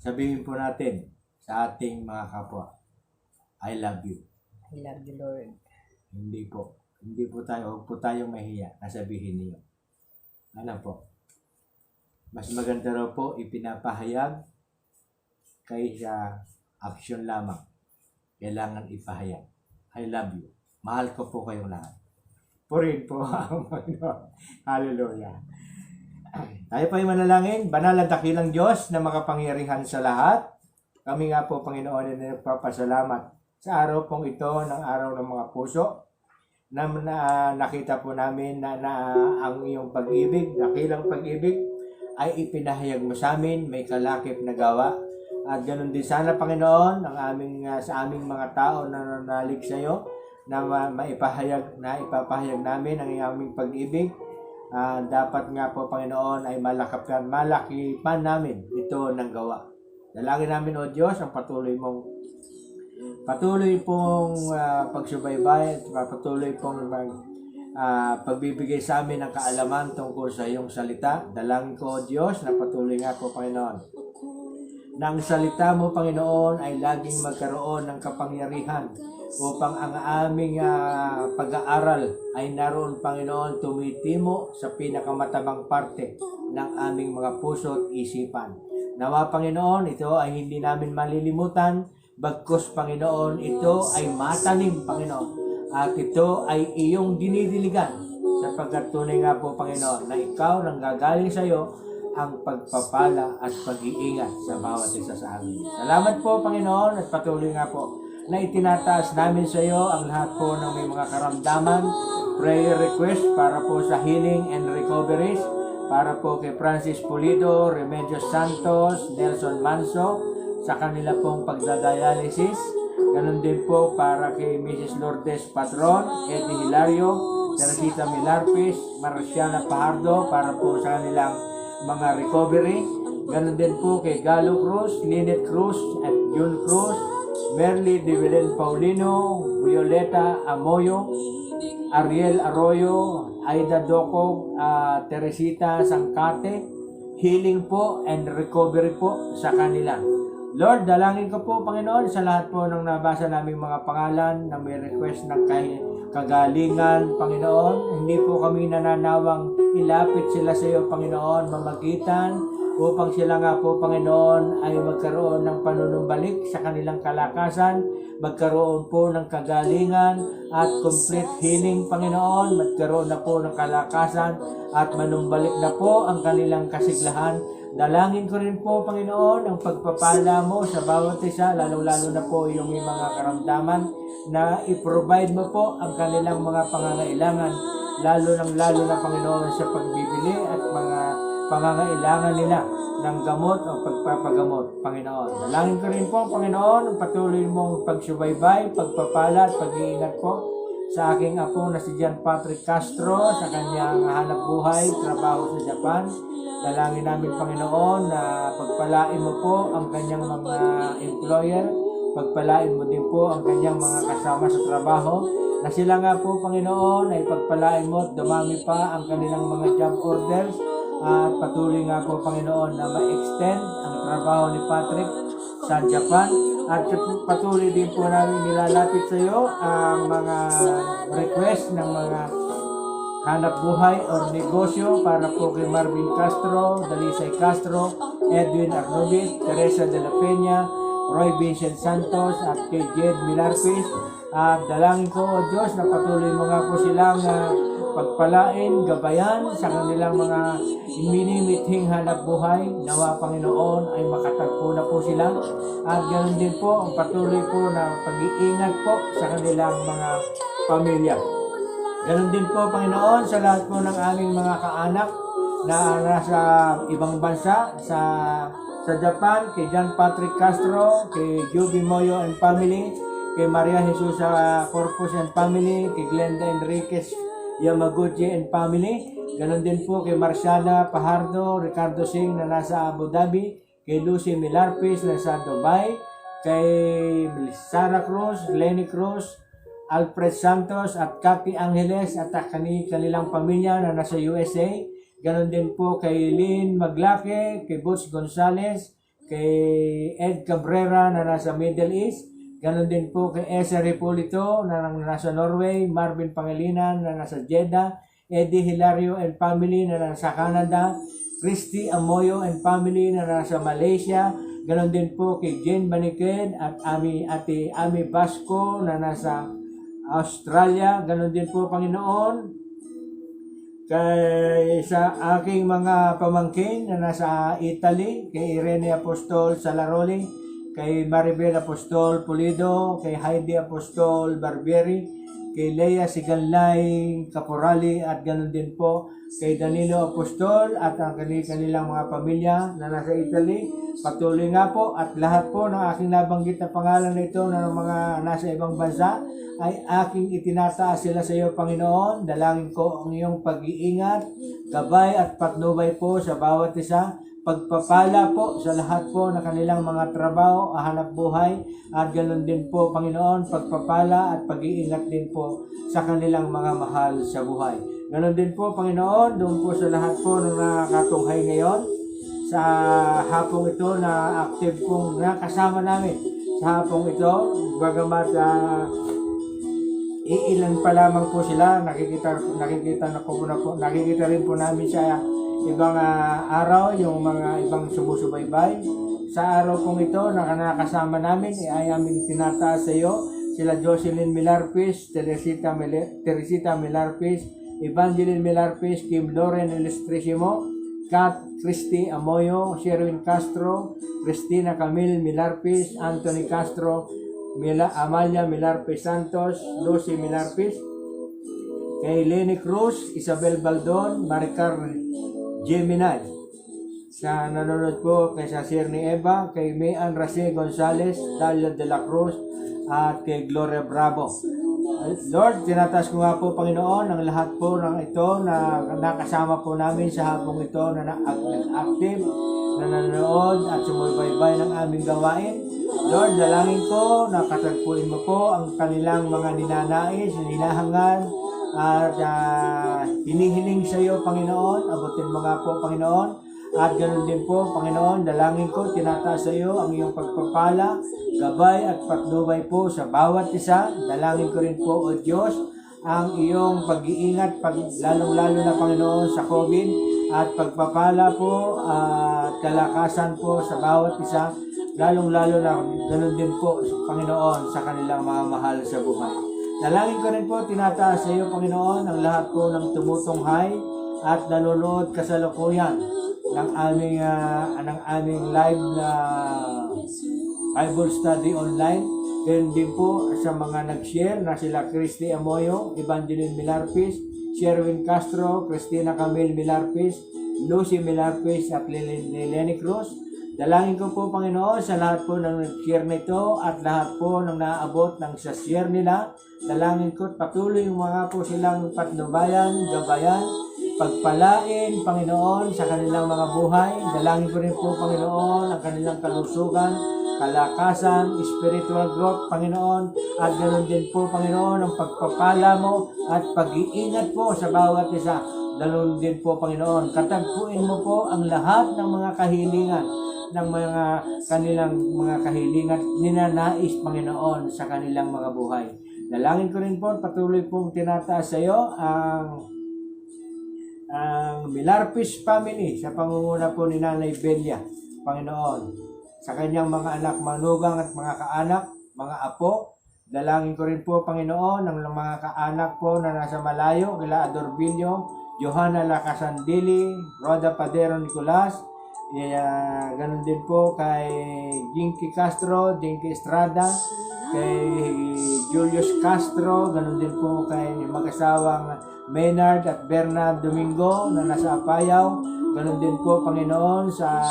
Sabihin po natin sa ating mga kapwa, I love you. I love you, Lord. Hindi po tayo, huwag po tayong mahiya na sabihin niyo. Ano po? Mas maganda raw po ipinapahayag kaysa action lamang. Kailangan ipahayag. I love you. Mahal ko po kayong lahat. Purihin po ang Panginoon. Hallelujah. Tayo po ay manalangin. Banal at dakilang Diyos na makapangyarihan sa lahat. Kami nga po, Panginoon, ay nagpapasalamat sa araw pong ito ng araw ng mga puso na nakita po namin na ang iyong pag-ibig, dakilang pag-ibig ay ipinahayag mo sa amin, may kalakip na gawa. At ganun din sana, Panginoon, sa aming mga tao na nanalig sa iyo na ipapahayag namin ang aming pag-ibig. Dapat nga po, Panginoon, ay malakipan namin ito ng gawa. Dalangin namin, O Diyos, ang patuloy pong pagsubaybay at patuloy pong pagbibigay sa amin ng kaalaman tungkol sa iyong salita. Dalangin ko, O Diyos, na patuloy nga po, Panginoon, na ang salita mo, Panginoon, ay laging magkaroon ng kapangyarihan upang ang aming pag-aaral ay naroon, Panginoon, tumitimo sa pinakamatabang parte ng aming mga puso at isipan. Nawa, Panginoon, ito ay hindi namin malilimutan, bagkus, Panginoon, ito ay matanim, Panginoon, at ito ay iyong dinidiligan, sapagkat tunay nga po, Panginoon, na ikaw nang gagaling sa iyo ang pagpapala at pag-iingat sa bawat isa sa amin. Salamat po, Panginoon, at patuloy nga po na itinataas namin sa iyo ang lahat po ng may mga karamdaman, prayer request para po sa healing and recoveries, para po kay Francis Pulido, Remedios Santos, Nelson Manso, sa kanila pong pagdadialysis. Ganun din po para kay Mrs. Lourdes Patron, Eddie Hilario, Teresita Milarpis, Marciana Pajardo, para po sa kanilang mga recovery. Ganun din po kay Galo Cruz, Lynette Cruz at June Cruz, Merly de Belen Paulino, Violeta Amoyo, Ariel Arroyo, Aida Doko, Teresita Sangkate. Healing po and recovery po sa kanila. Lord, dalangin ko po, Panginoon, sa lahat po ng nabasa naming mga pangalan na may request ng kagalingan, Panginoon. Hindi po kami nananawang ilapit sila sa iyo, Panginoon, mamagitan upang sila nga po, Panginoon, ay magkaroon ng panunumbalik sa kanilang kalakasan, magkaroon po ng kagalingan at complete healing, Panginoon, magkaroon na po ng kalakasan at manumbalik na po ang kanilang kasiglahan. Dalangin ko rin po, Panginoon, ang pagpapala mo sa bawat isa, lalo-lalo na po yung may mga karamdaman na i-provide mo po ang kanilang mga pangangailangan, lalo na, Panginoon, sa pagbibili at mga pangangailangan nila ng gamot o pagpapagamot, Panginoon. Dalangin ko rin po, Panginoon, ang patuloy mong pagsubaybay, pagpapala at pag-iingat po sa aking apo na si John Patrick Castro sa kanyang hanap buhay, trabaho sa Japan. Dalangin namin, Panginoon, na pagpalain mo po ang kanyang mga employer, pagpalain mo din po ang kanyang mga kasama sa trabaho, na sila nga po, Panginoon, ay pagpalain mo at dumami pa ang kanilang mga job orders. At patuloy nga po, Panginoon, na ma-extend ang trabaho ni Patrick sa Japan. At patuloy din po namin nilalapit sa iyo ang mga request ng mga hanap buhay o negosyo para po kay Marvin Castro, Dalisay Castro, Edwin Arnobit, Teresa de la Peña, Roy Vincent Santos at kay Jed Milarpis. At dalangin ko, O Diyos, na patuloy mo nga po silang pagpalain, gabayan sa kanilang mga minimithing hanap buhay. Nawa, Panginoon, ay makatagpo na po sila. At ganoon din po ang patuloy po na pag-iingat po sa kanilang mga pamilya. Ganoon din po, Panginoon, sa lahat po ng aming mga kaanak na nasa ibang bansa, sa Japan, kay John Patrick Castro, kay Juby Moyo and family, kay Maria Jesus Corpus and family, kay Glenda Enriquez Yamaguchi and family. Ganon din po kay Marciana Pajardo, Ricardo Singh na nasa Abu Dhabi, kay Lucy Milarpis na sa Dubai, kay Sarah Cruz, Lenny Cruz, Alfred Santos at Cathy Angeles at kanilang pamilya na nasa USA. Ganon din po kay Lynn Maglake, kay Butch Gonzales, kay Ed Cabrera na nasa Middle East. Ganon din po kay Esa Ripolito na nasa Norway, Marvin Pangilinan na nasa Jeddah, Eddie Hilario and family na nasa Canada, Christy Amoyo and family na nasa Malaysia. Ganon din po kay Jane Baniked at Ate Ami Basco na nasa Australia. Ganon din po, Panginoon, kay sa aking mga pamangkin na nasa Italy, kay Irene Apostol Salaroli, kay Maribel Apostol Pulido, kay Heidi Apostol Barbieri, kay Leia Siganlay Caporali at ganoon din po kay Danilo Apostol at ang kanilang mga pamilya na nasa Italy. Patuloy nga po at lahat po ng aking nabanggit na pangalan na ito na ng mga nasa ibang bansa ay aking itinataas sila sa iyo, Panginoon. Dalangin ko ang iyong pag-iingat, gabay at patnubay po sa bawat isa. Pagpapala po sa lahat po na kanilang mga trabaho, hanap buhay, at ganoon din po, Panginoon, pagpapala at pag-iingat din po sa kanilang mga mahal sa buhay. Ganoon din po, Panginoon, doon po sa lahat po na nakatunghay ngayon, sa hapong ito na active pong nakasama namin sa hapong ito, bagamat iilan pa lamang po sila, nakikita rin po namin sa ibang araw, yung mga ibang sumusubaybay. Sa araw pong ito, nakasama namin, ay aming tinataas sa iyo, sila Jocelyn Milarpis, Teresita Milarpis, Evangeline Milarpis, Kim Loren Ilustrisimo, Kat Christy Amoyo, Sherwin Castro, Cristina Camille Milarpis, Anthony Castro, Amalia Milarpis Santos, Lucy Milarpis, kay Lenny Cruz, Isabel Baldon, Maricar Gemini. Sa nanonood po kay Sir ni Eva, kay Mayan Rase Gonzales, Dalia de la Cruz, at kay Gloria Bravo. Lord, tinataas ko nga po, Panginoon, ang lahat po ng ito na nakasama po namin sa hapong ito na active, na nanonood at sumubaybay ng aming gawain. Lord, dalangin ko na katagpuin mo po ang kanilang mga ninanais, hinahangan, at hinihiling sa iyo, Panginoon. Abutin mo nga po, Panginoon, At ganoon din po, Panginoon, dalangin ko, tinataas sa iyo ang iyong pagpapala, gabay at patnubay po sa bawat isa. Dalangin ko rin po, O Diyos, ang iyong pag-iingat, lalong-lalo na Panginoon sa COVID, at pagpapala po at kalakasan po sa bawat isa, lalong-lalo na ganoon din po, Panginoon, sa kanilang mga mahal sa buhay. Dalangin ko rin po, tinataas sa iyo, Panginoon, ang lahat po ng tumutunghay at nanonood kasalukuyan ng aming live na Bible study online. Then din po sa mga nag-share na sila Christy Amoyo, Evangeline Milarpis, Sherwin Castro, Christina Camille Milarpis, Lucy Milarpis at Lenny Cruz. Dalangin ko po, Panginoon, sa lahat po ng nag-share nito at lahat po ng naabot ng sa share nila. Dalangin ko patuloy mga po silang patnubayan, gabayan, pagpalain, Panginoon, sa kanilang mga buhay. Dalangin ko rin po, Panginoon, ang kanilang kalusugan, kalakasan, spiritual growth, Panginoon, at ganoon din po, Panginoon, ang pagpapala mo at pag-iingat po sa bawat isa. Ganoon din po, Panginoon, katagpuin mo po ang lahat ng mga kahilingan ng mga kanilang mga kahilingan ninanais, Panginoon, sa kanilang mga buhay. Dalangin ko rin po, patuloy pong tinataas sa iyo ang Milarpis family sa pangunguna po ni Nanay Belia, Panginoon, sa kanyang mga anak, manugang at mga kaanak, mga apo. Dalangin ko rin po, Panginoon, ang mga kaanak po na nasa malayo, kila Adorbilio, Johanna Lacasandili, Roda Padero Nicolas, ganun din po kay Jinky Castro, Jinky Estrada, kay Julius Castro, ganun din po kay mag-asawang Maynard at Bernard Domingo na nasa Apayao. Ganun din po, Panginoon, sa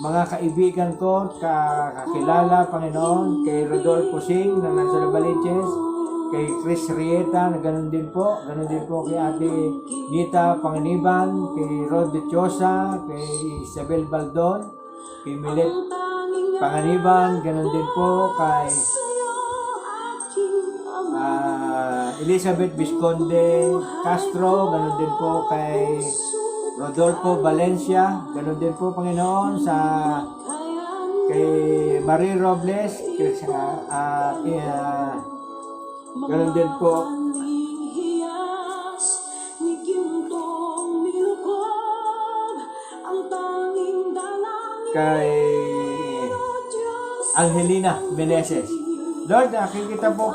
mga kaibigan ko, kakilala, Panginoon, kay Rodolfo Singh na nasa Novaliches, kay Chris Rieta na ganun din po kay Ate Nita Panganiban, kay Rod de Chosa, kay Isabel Baldon, kay Milet Panganiban, ganun din po kay Elizabeth Visconde Castro, ganun din po kay Rodolfo Valencia, ganun din po, Panginoon, kay Marie Robles, ganun din po kay Angelina Meneses. Lord, nakikita ko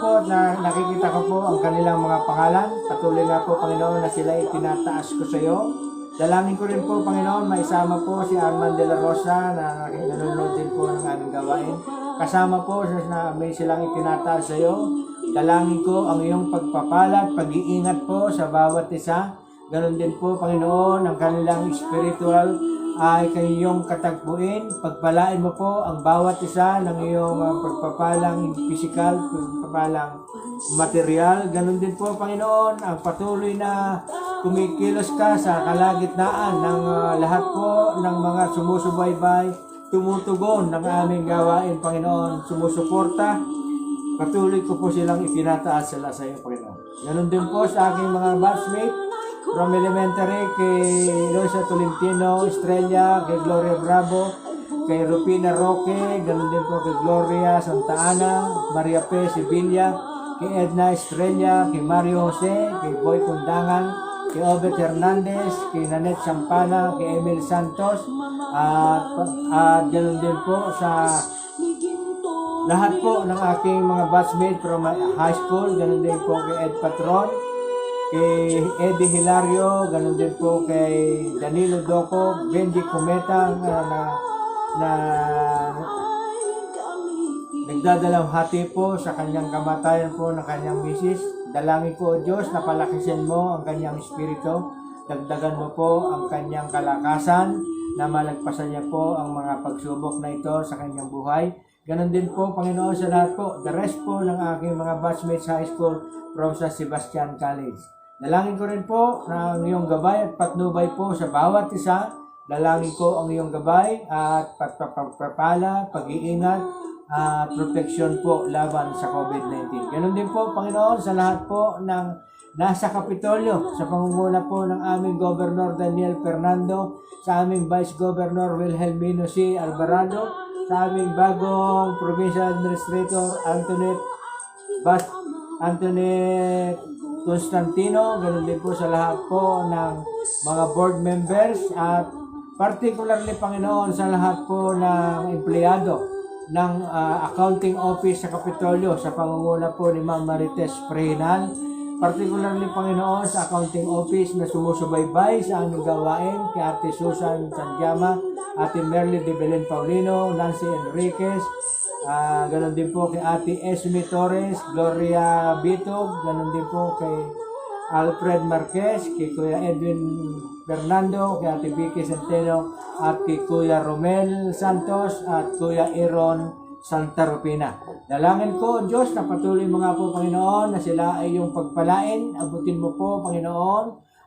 po ang kanilang mga pangalan. Patuloy nga po, Panginoon, na sila itinataas ko sa iyo. Dalangin ko rin po, Panginoon, maisama po si Arman de la Rosa na nanonood din po ng aming gawain. Kasama po na may silang itinataas sa iyo. Dalangin ko ang iyong pagpapala at pag-iingat po sa bawat isa. Ganon din po, Panginoon, ang kanilang spiritual ay kayong katagpuin. Pagpalain mo po ang bawat isa ng iyong pagpapalang physical, pagpapalang material. Ganon din po, Panginoon, ang patuloy na kumikilos ka sa kalagitnaan ng lahat po ng mga sumusubaybay, tumutugon ng aming gawain, Panginoon, sumusuporta. Patuloy ko po silang itinataas sila sa iyo, Panginoon. Ganon din po sa aking mga batchmate from elementary, kay Rosa Tolentino Estrella, kay Gloria Bravo, kay Rupina Roque, ganon din po kay Gloria Santa Ana, Maria P. Sevilla, kay Edna Estrella, kay Mario Jose, kay Boy Kundangan, kay Obet Hernandez, kay Nanette Sampana, kay Emil Santos, at ganon din po sa lahat po ng aking mga batchmate from high school, ganon din po kay Ed Patron, kay Eddie Hilario, ganon din po kay Danilo Doco, Benji Cometa na nagdadalang hati po sa kanyang kamatayan po ng kanyang misis. Dalangin ko, O Diyos, na palakisin mo ang kanyang espiritu, dagdagan mo po ang kanyang kalakasan, na malagpasan niya po ang mga pagsubok na ito sa kanyang buhay. Ganon din po, Panginoon, sa lahat po, the rest po ng aking mga batchmates sa high school from San Sebastian College. Dalangin ko rin po na ang iyong gabay at patnubay po sa bawat isa. Dalangin ko ang iyong gabay at pagpapala, pag-iingat at protection po laban sa COVID-19. Ganon din po, Panginoon, sa lahat po ng nasa Kapitolyo sa pangunguna po ng aming Governor Daniel Fernando, sa aming Vice Governor Wilhelmino C. Alvarado, sa aming bagong Provincial Administrator Antoinette Constantino, ganoon din po sa lahat po ng mga board members at particularly, Panginoon, sa lahat po ng empleyado ng accounting office sa Kapitolyo sa pangunguna po ni Ma'am Marites Prehinal. Particularly, Panginoon, sa accounting office na sumusubaybay sa aming gawain kay Ate Susan Sanjama, Ate Merly de Belen Paulino, Nancy Enriquez, ganon din po kay Ate Esme Torres, Gloria Bitog, ganon din po kay Alfred Marquez, kay Kuya Edwin Fernando, kay Ate Vicky Centeno, at kay Kuya Romel Santos, at Kuya Aaron Santa Rupina. Dalangin ko, Diyos, na patuloy mga po, Panginoon, na sila ay iyong pagpalain. Abutin mo po, Panginoon,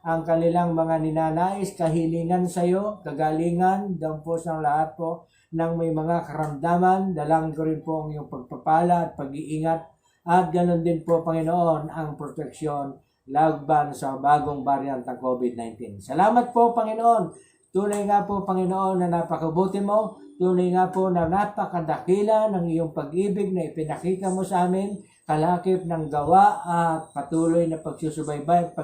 ang kanilang mga ninanais, kahilingan sa iyo, kagalingan, daw po sa lahat po ng may mga karamdaman. Dalangin ko rin po ang iyong pagpapala at pag-iingat, at ganoon din po, Panginoon, ang proteksyon laban sa bagong variant ng COVID-19. Salamat po, Panginoon. Tunay nga po, Panginoon, na napakabuti mo. Tunay nga po na napakadakila ng iyong pag-ibig na ipinakita mo sa amin, kalakip ng gawa at patuloy na pagsusubaybay at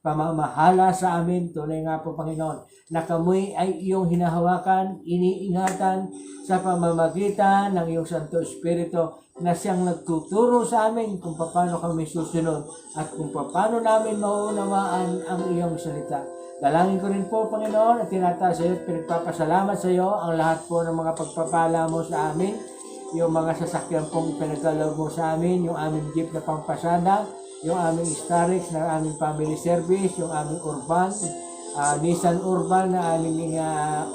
pamamahala sa amin. Tunay nga po, Panginoon, na kami ay iyong hinahawakan, iniingatan sa pamamagitan ng iyong Santo Espiritu na siyang nagtuturo sa amin kung paano kami susunod at kung paano namin mauunawaan ang iyong salita. Dalangin ko rin po, Panginoon, at tinataas sa iyo at pinagpapasalamat sa iyo ang lahat po ng mga pagpapala mo sa amin, yung mga sasakyan pong pinagkaloob mo sa amin, yung aming jeep na pampasada, yung aming Starix na aming family service, yung aming Urban, Nissan Urban na aming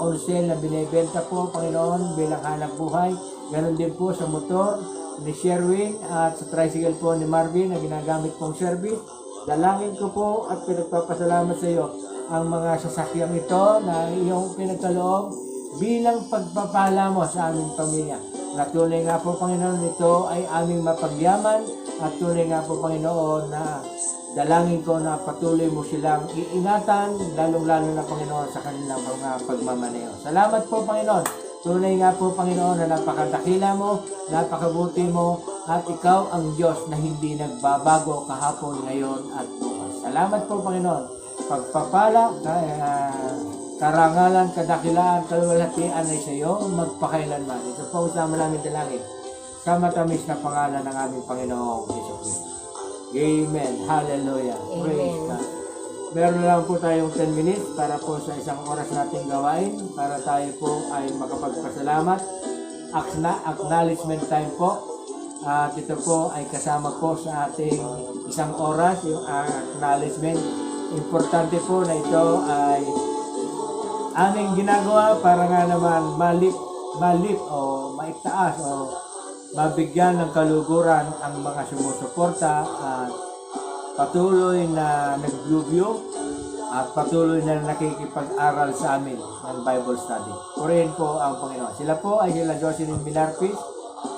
on-sale na binibenta po, Panginoon, bilang hanap buhay. Ganon din po sa motor ni Sherwin at sa tricycle po ni Marvin na ginagamit pong service. Dalangin ko po at pinagpapasalamat sa iyo ang mga sasakyang ito na iyong pinagkaloob bilang pagpapala mo sa aming pamilya. Na tunay nga po, Panginoon, ito ay aming mapagyaman at tunay nga po, Panginoon, na dalangin ko na patuloy mo silang iingatan, lalong-lalo na, Panginoon, sa kanilang mga pagmamaneho. Salamat po, Panginoon. Tunay nga po, Panginoon, na napakadakila mo, napakabuti mo, at ikaw ang Diyos na hindi nagbabago kahapon, ngayon, at bukas. Salamat po, Panginoon. Pagpapala, karangalan, kadakilaan, kaluwalhatian ay sa iyo, magpakailanman. Ito po usama namin dalangin sa matamis na pangalan ng aming Panginoong Hesus. Amen. Hallelujah. Amen. Praise God. Meron lang po tayong 10 minutes para po sa isang oras nating gawain para tayo po ay makapagpasalamat. Acknowledgement time po. At ito po ay kasama po sa ating isang oras, yung acknowledgement. Importante po na ito ay aming ginagawa para nga naman malip o maitaas o mabigyan ng kaluguran ang mga sumusuporta at patuloy na nag-review at patuloy na nakikipag-aral sa amin ng Bible study. Purihin po ang Panginoon. Sila po ay sila Jocelyn Milarpis.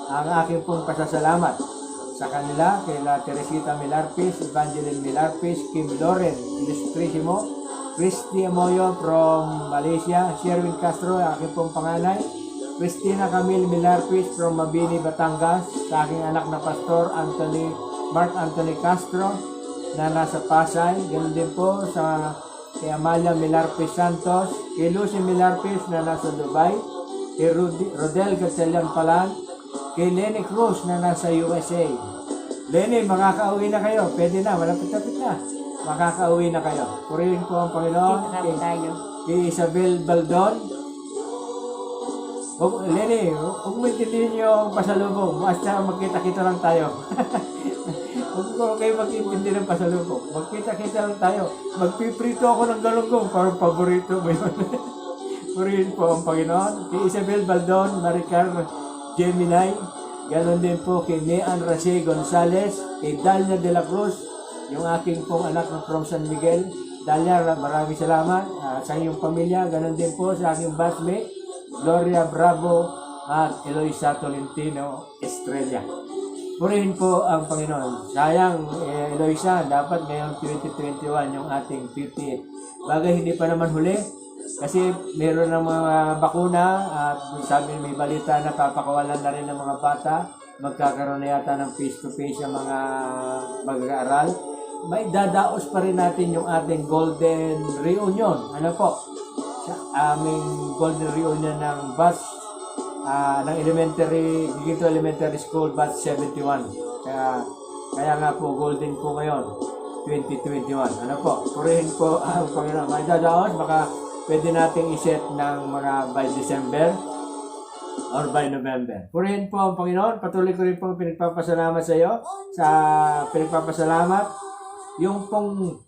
Ang aking pong pasasalamat sa kanila, kay La Teresita Milarpis, Evangeline Milarpis, Kim Loren, Ilustrisimo, Christy Amoyo from Malaysia, Sherwin Castro, aking pong panganay, Christina Camille Milarpis from Mabini, Batangas, sa aking anak na pastor, Mark Anthony Castro, na nasa Pasay, ganoon din po sa kay Amalia Milarpis Santos, kay Lucy Milarpis na nasa Dubai, kay Rodel Gatchalian Palan, kay Lenny Cruz na nasa USA. Lenny, makakauwi na kayo. Pwede na, malapit-lapit na. Makakauwi na kayo. Purihin po ang Panginoon. Kay Isabel Baldon. Lenny, huwag mo intindihin yung pasalubong. Basta magkita-kita lang tayo. Huwag ko kayo mag-intindi ng pasalubong. Magkita-kita lang tayo. Magpiprito ako ng galunggong. Parang paborito mo yun. Purihin po ang Panginoon. Kay Isabel Baldon, Maricar Gemini, ganon din po kay Nean Race Gonzales, kay Dalia de la Cruz, yung aking pong anak na from San Miguel. Dalia, maraming salamat sa iyong pamilya. Ganon din po sa aking batchmate, Gloria Bravo at Eloisa Tolentino Estrella. Purihin po ang Panginoon. Sayang, Eloisa, dapat ngayong 2021 yung ating 58. Bagay hindi pa naman huli. Kasi meron ng mga bakuna at sabi may balita na papakawalan na rin ng mga bata. Magkakaroon na yata ng face-to-face ang mga mag-aaral. May dadaos pa rin natin yung ating golden reunion. Ano po? Sa aming golden reunion ng batch ng elementary, Gigito Elementary School batch 71. Kaya nga po golden po ngayon, 2021. Ano po? Purihin po ang Panginoon. May dadaos, baka pwede nating iset ng mga by December or by November. Purihin po ang Panginoon. Patuloy ko rin po pinagpapasalamat sa iyo. Pinagpapasalamat yung pong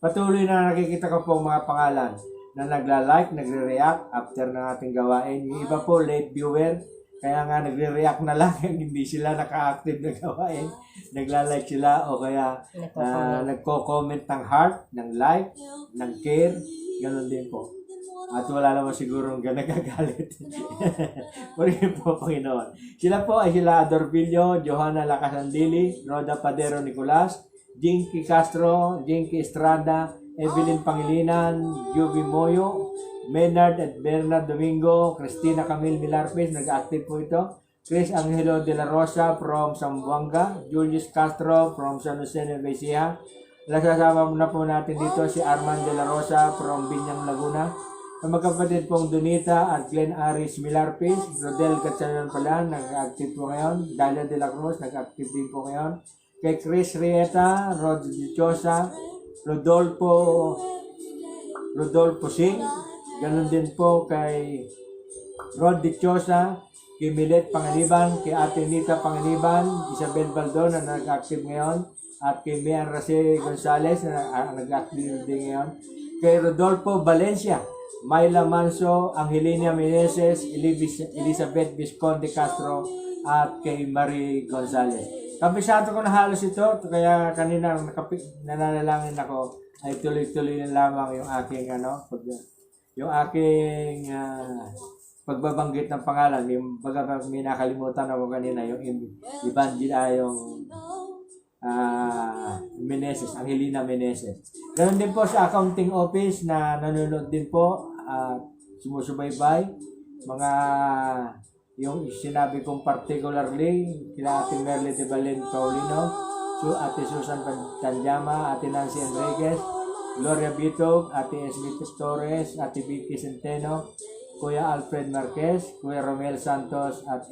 patuloy na nakikita ko po mga pangalan na nagla-like, nagre-react after ng ating gawain. Yung iba po late viewer, kaya nga nagre-react na lang, hindi sila naka-active na gawain. Nagla-like sila o kaya nagko-comment ng heart, ng like, ng care. Ganon din po. At wala naman siguro nagagalit. Purihin po, Panginoon. Sila po ay sila Adorbillo, Johanna Lacasandili, Roda Padero Nicolas, Jinky Castro, Jinky Estrada, Evelyn Pangilinan, Juby Moyo, Maynard at Bernard Domingo, Cristina Camille Milarpes, nag-active po ito. Chris Angelo de la Rosa from Zamboanga, Julius Castro from San Jose Nueva Ecija. Nasasama na po natin dito si Armand de la Rosa from Binyang Laguna. Ang magkapatid pong Donita at Glenn Aris Milarpes, Rodel Gatsanan pala, nag-active po ngayon. Dalia de la Cruz, nag-active din po ngayon. Kay Chris Rieta, Rod Dichosa, Rodolfo Singh, ganun din po kay Rod Dichosa, kay Milet Panganiban, kay Ate Nita Panganiban, Isabel Baldon na nag-active ngayon, at kay Mian Rase Gonzales na nag-active din ngayon, kay Rodolfo Valencia, Myla Manso, Angelina Meneses, Elizabeth Visconde Castro, at kay Marie Gonzales. Kabisado ko na halos ito, kaya kanina nananalangin ako ay tuloy-tuloy na lamang yung aking pagbabanggit ng pangalan. Yung may nakalimutan ako kanina, yung yung Meneses, Angelina Meneses. Ganon din po sa accounting office na nanonood din po at sumusubaybay. Yung sinabi kong particularly, kina Ate Merle de Valen Paulino, Ate Susan Tanjama, Ate Nancy Enriquez, Gloria Bitog, Ate Esmith Torres, Ate Vicky Centeno, Kuya Alfred Marquez, Kuya Romel Santos, at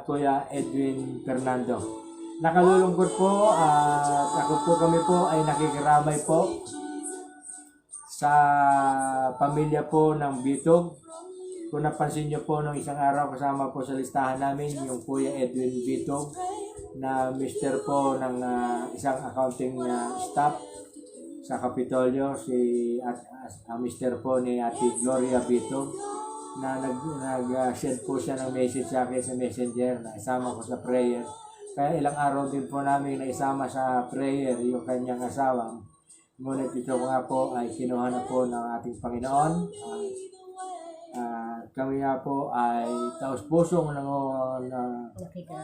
Kuya Edwin Fernando. Nakalulungkot po at kami po ay nakikiramay po sa pamilya po ng Bitog. Kung napansin nyo po nung isang araw kasama po sa listahan namin yung Kuya Edwin Bitog na mister po ng isang accounting staff sa Kapitolyo, mister po ni Ate Gloria Bitog na nag-send po siya ng message sa akin sa messenger na isama ko sa prayer. Kaya ilang araw din po namin na isama sa prayer yung kanyang asawa. Ngunit ito nga po ay kinuha na po ng ating Panginoon. Kami nga po ay taos-pusong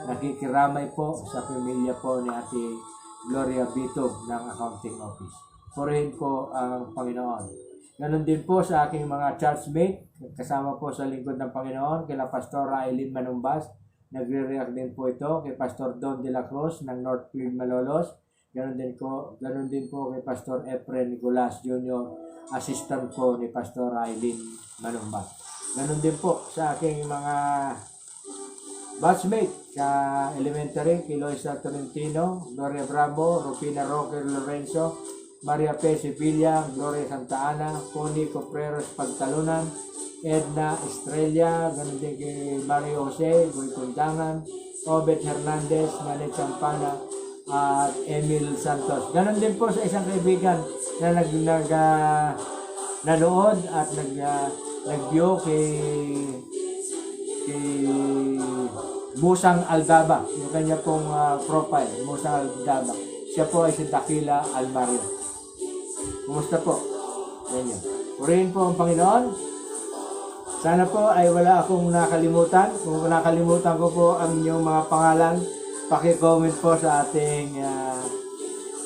nakikiramay po sa pamilya po ni Ate Gloria Bitog ng Accounting Office. Purihin po ang Panginoon. Ganon din po sa aking mga churchmate, kasama po sa lingkod ng Panginoon, kila Pastor Aileen Manumbas, nagre-react din po ito, kay Pastor Don de la Cruz ng Northfield Malolos, ganon din po kay Pastor Efren Nicolas Jr., assistant po ni Pastor Aileen Manumbas. Ganon din po sa aking mga batchmate sa elementary, kay Loisa Tolentino, Gloria Bravo, Rufina Roque Lorenzo, Maria P. Sevilla, Gloria Santa Ana, Pony Copreros Pagtalunan, Edna Estrella, ganon din kay Mario Jose, Guy Kundangan, Obet Hernandez, Manet Champana, at Emil Santos. Ganon din po sa isang kaibigan na nanood at nag-view kay Musang Aldaba, yung kanya pong profile, Musang Aldaba. Siya po ay si Dakila Almario. Kumusta po? Yan yun. Purihin po ang Panginoon. Sana po ay wala akong nakalimutan. Kung nakalimutan ko po ang inyong mga pangalan, paki-comment po sa ating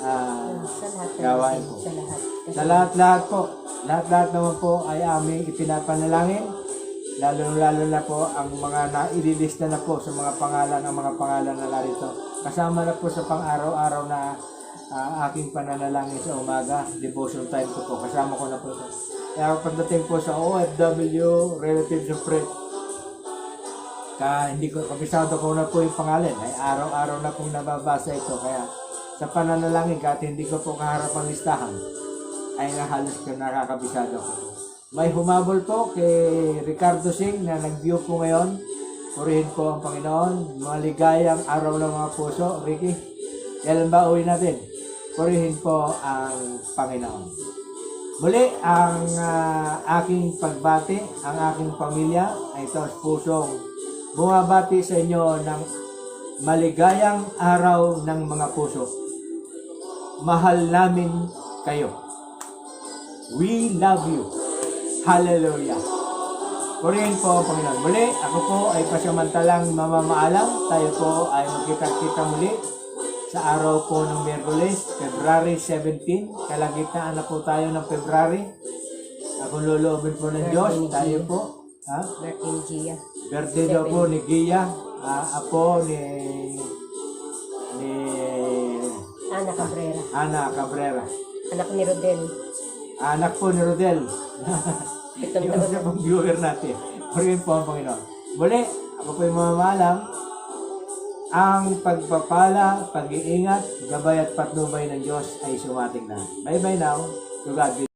Sa lahat ng gawain po. Sa lahat. Sa lahat-lahat po. Lahat-lahat naman po ay aming ipinapanalangin. Lalo na po ang mga naililista na po sa mga pangalan, ang mga pangalan na narito. Kasama na po sa pang-araw-araw na aking pananalangin sa umaga, devotion time ko po. Kasama ko na po ito. Kaya pagdating po sa OFW, relatives of friends, hindi ko, kabisado ko na po yung pangalan. Ay araw-araw na pong nababasa ito. Kaya sa pananalangin, kahit hindi ko po kaharap ang listahan, ay halos ko nakakabisado ko. May humabol po kay Ricardo Singh na nag-view po ngayon. Purihin po ang Panginoon. Maligayang araw ng mga puso. Ricky, kailan ba uwi natin? Purihin po ang Panginoon. Muli, ang aking pagbati, ang aking pamilya ay ito pusong bumabati sa inyo ng maligayang araw ng mga puso. Mahal namin kayo. We love you. Hallelujah. Purihin po, Panginoon. Muli, ako po ay pasamantalang mamamaalam. Tayo po ay magkita-kita muli sa araw po ng Miyerkules, February 17. Kalagitnaan na po tayo ng February. Kung loloobin po ng Diyos, tayo po. Birthday ni Gia. Birthday daw po ni Gia. Apo ni Ana Cabrera. Ana Cabrera. Anak ni Rodel. Anak po ni Rodel. Itong Yung taon isa pong viewer natin. Purihin po ang Panginoon. Muli, ako po yung mamamalam. Ang pagpapala, pag-iingat, gabay at patnubay ng Diyos ay sumating na. Bye-bye now. To God be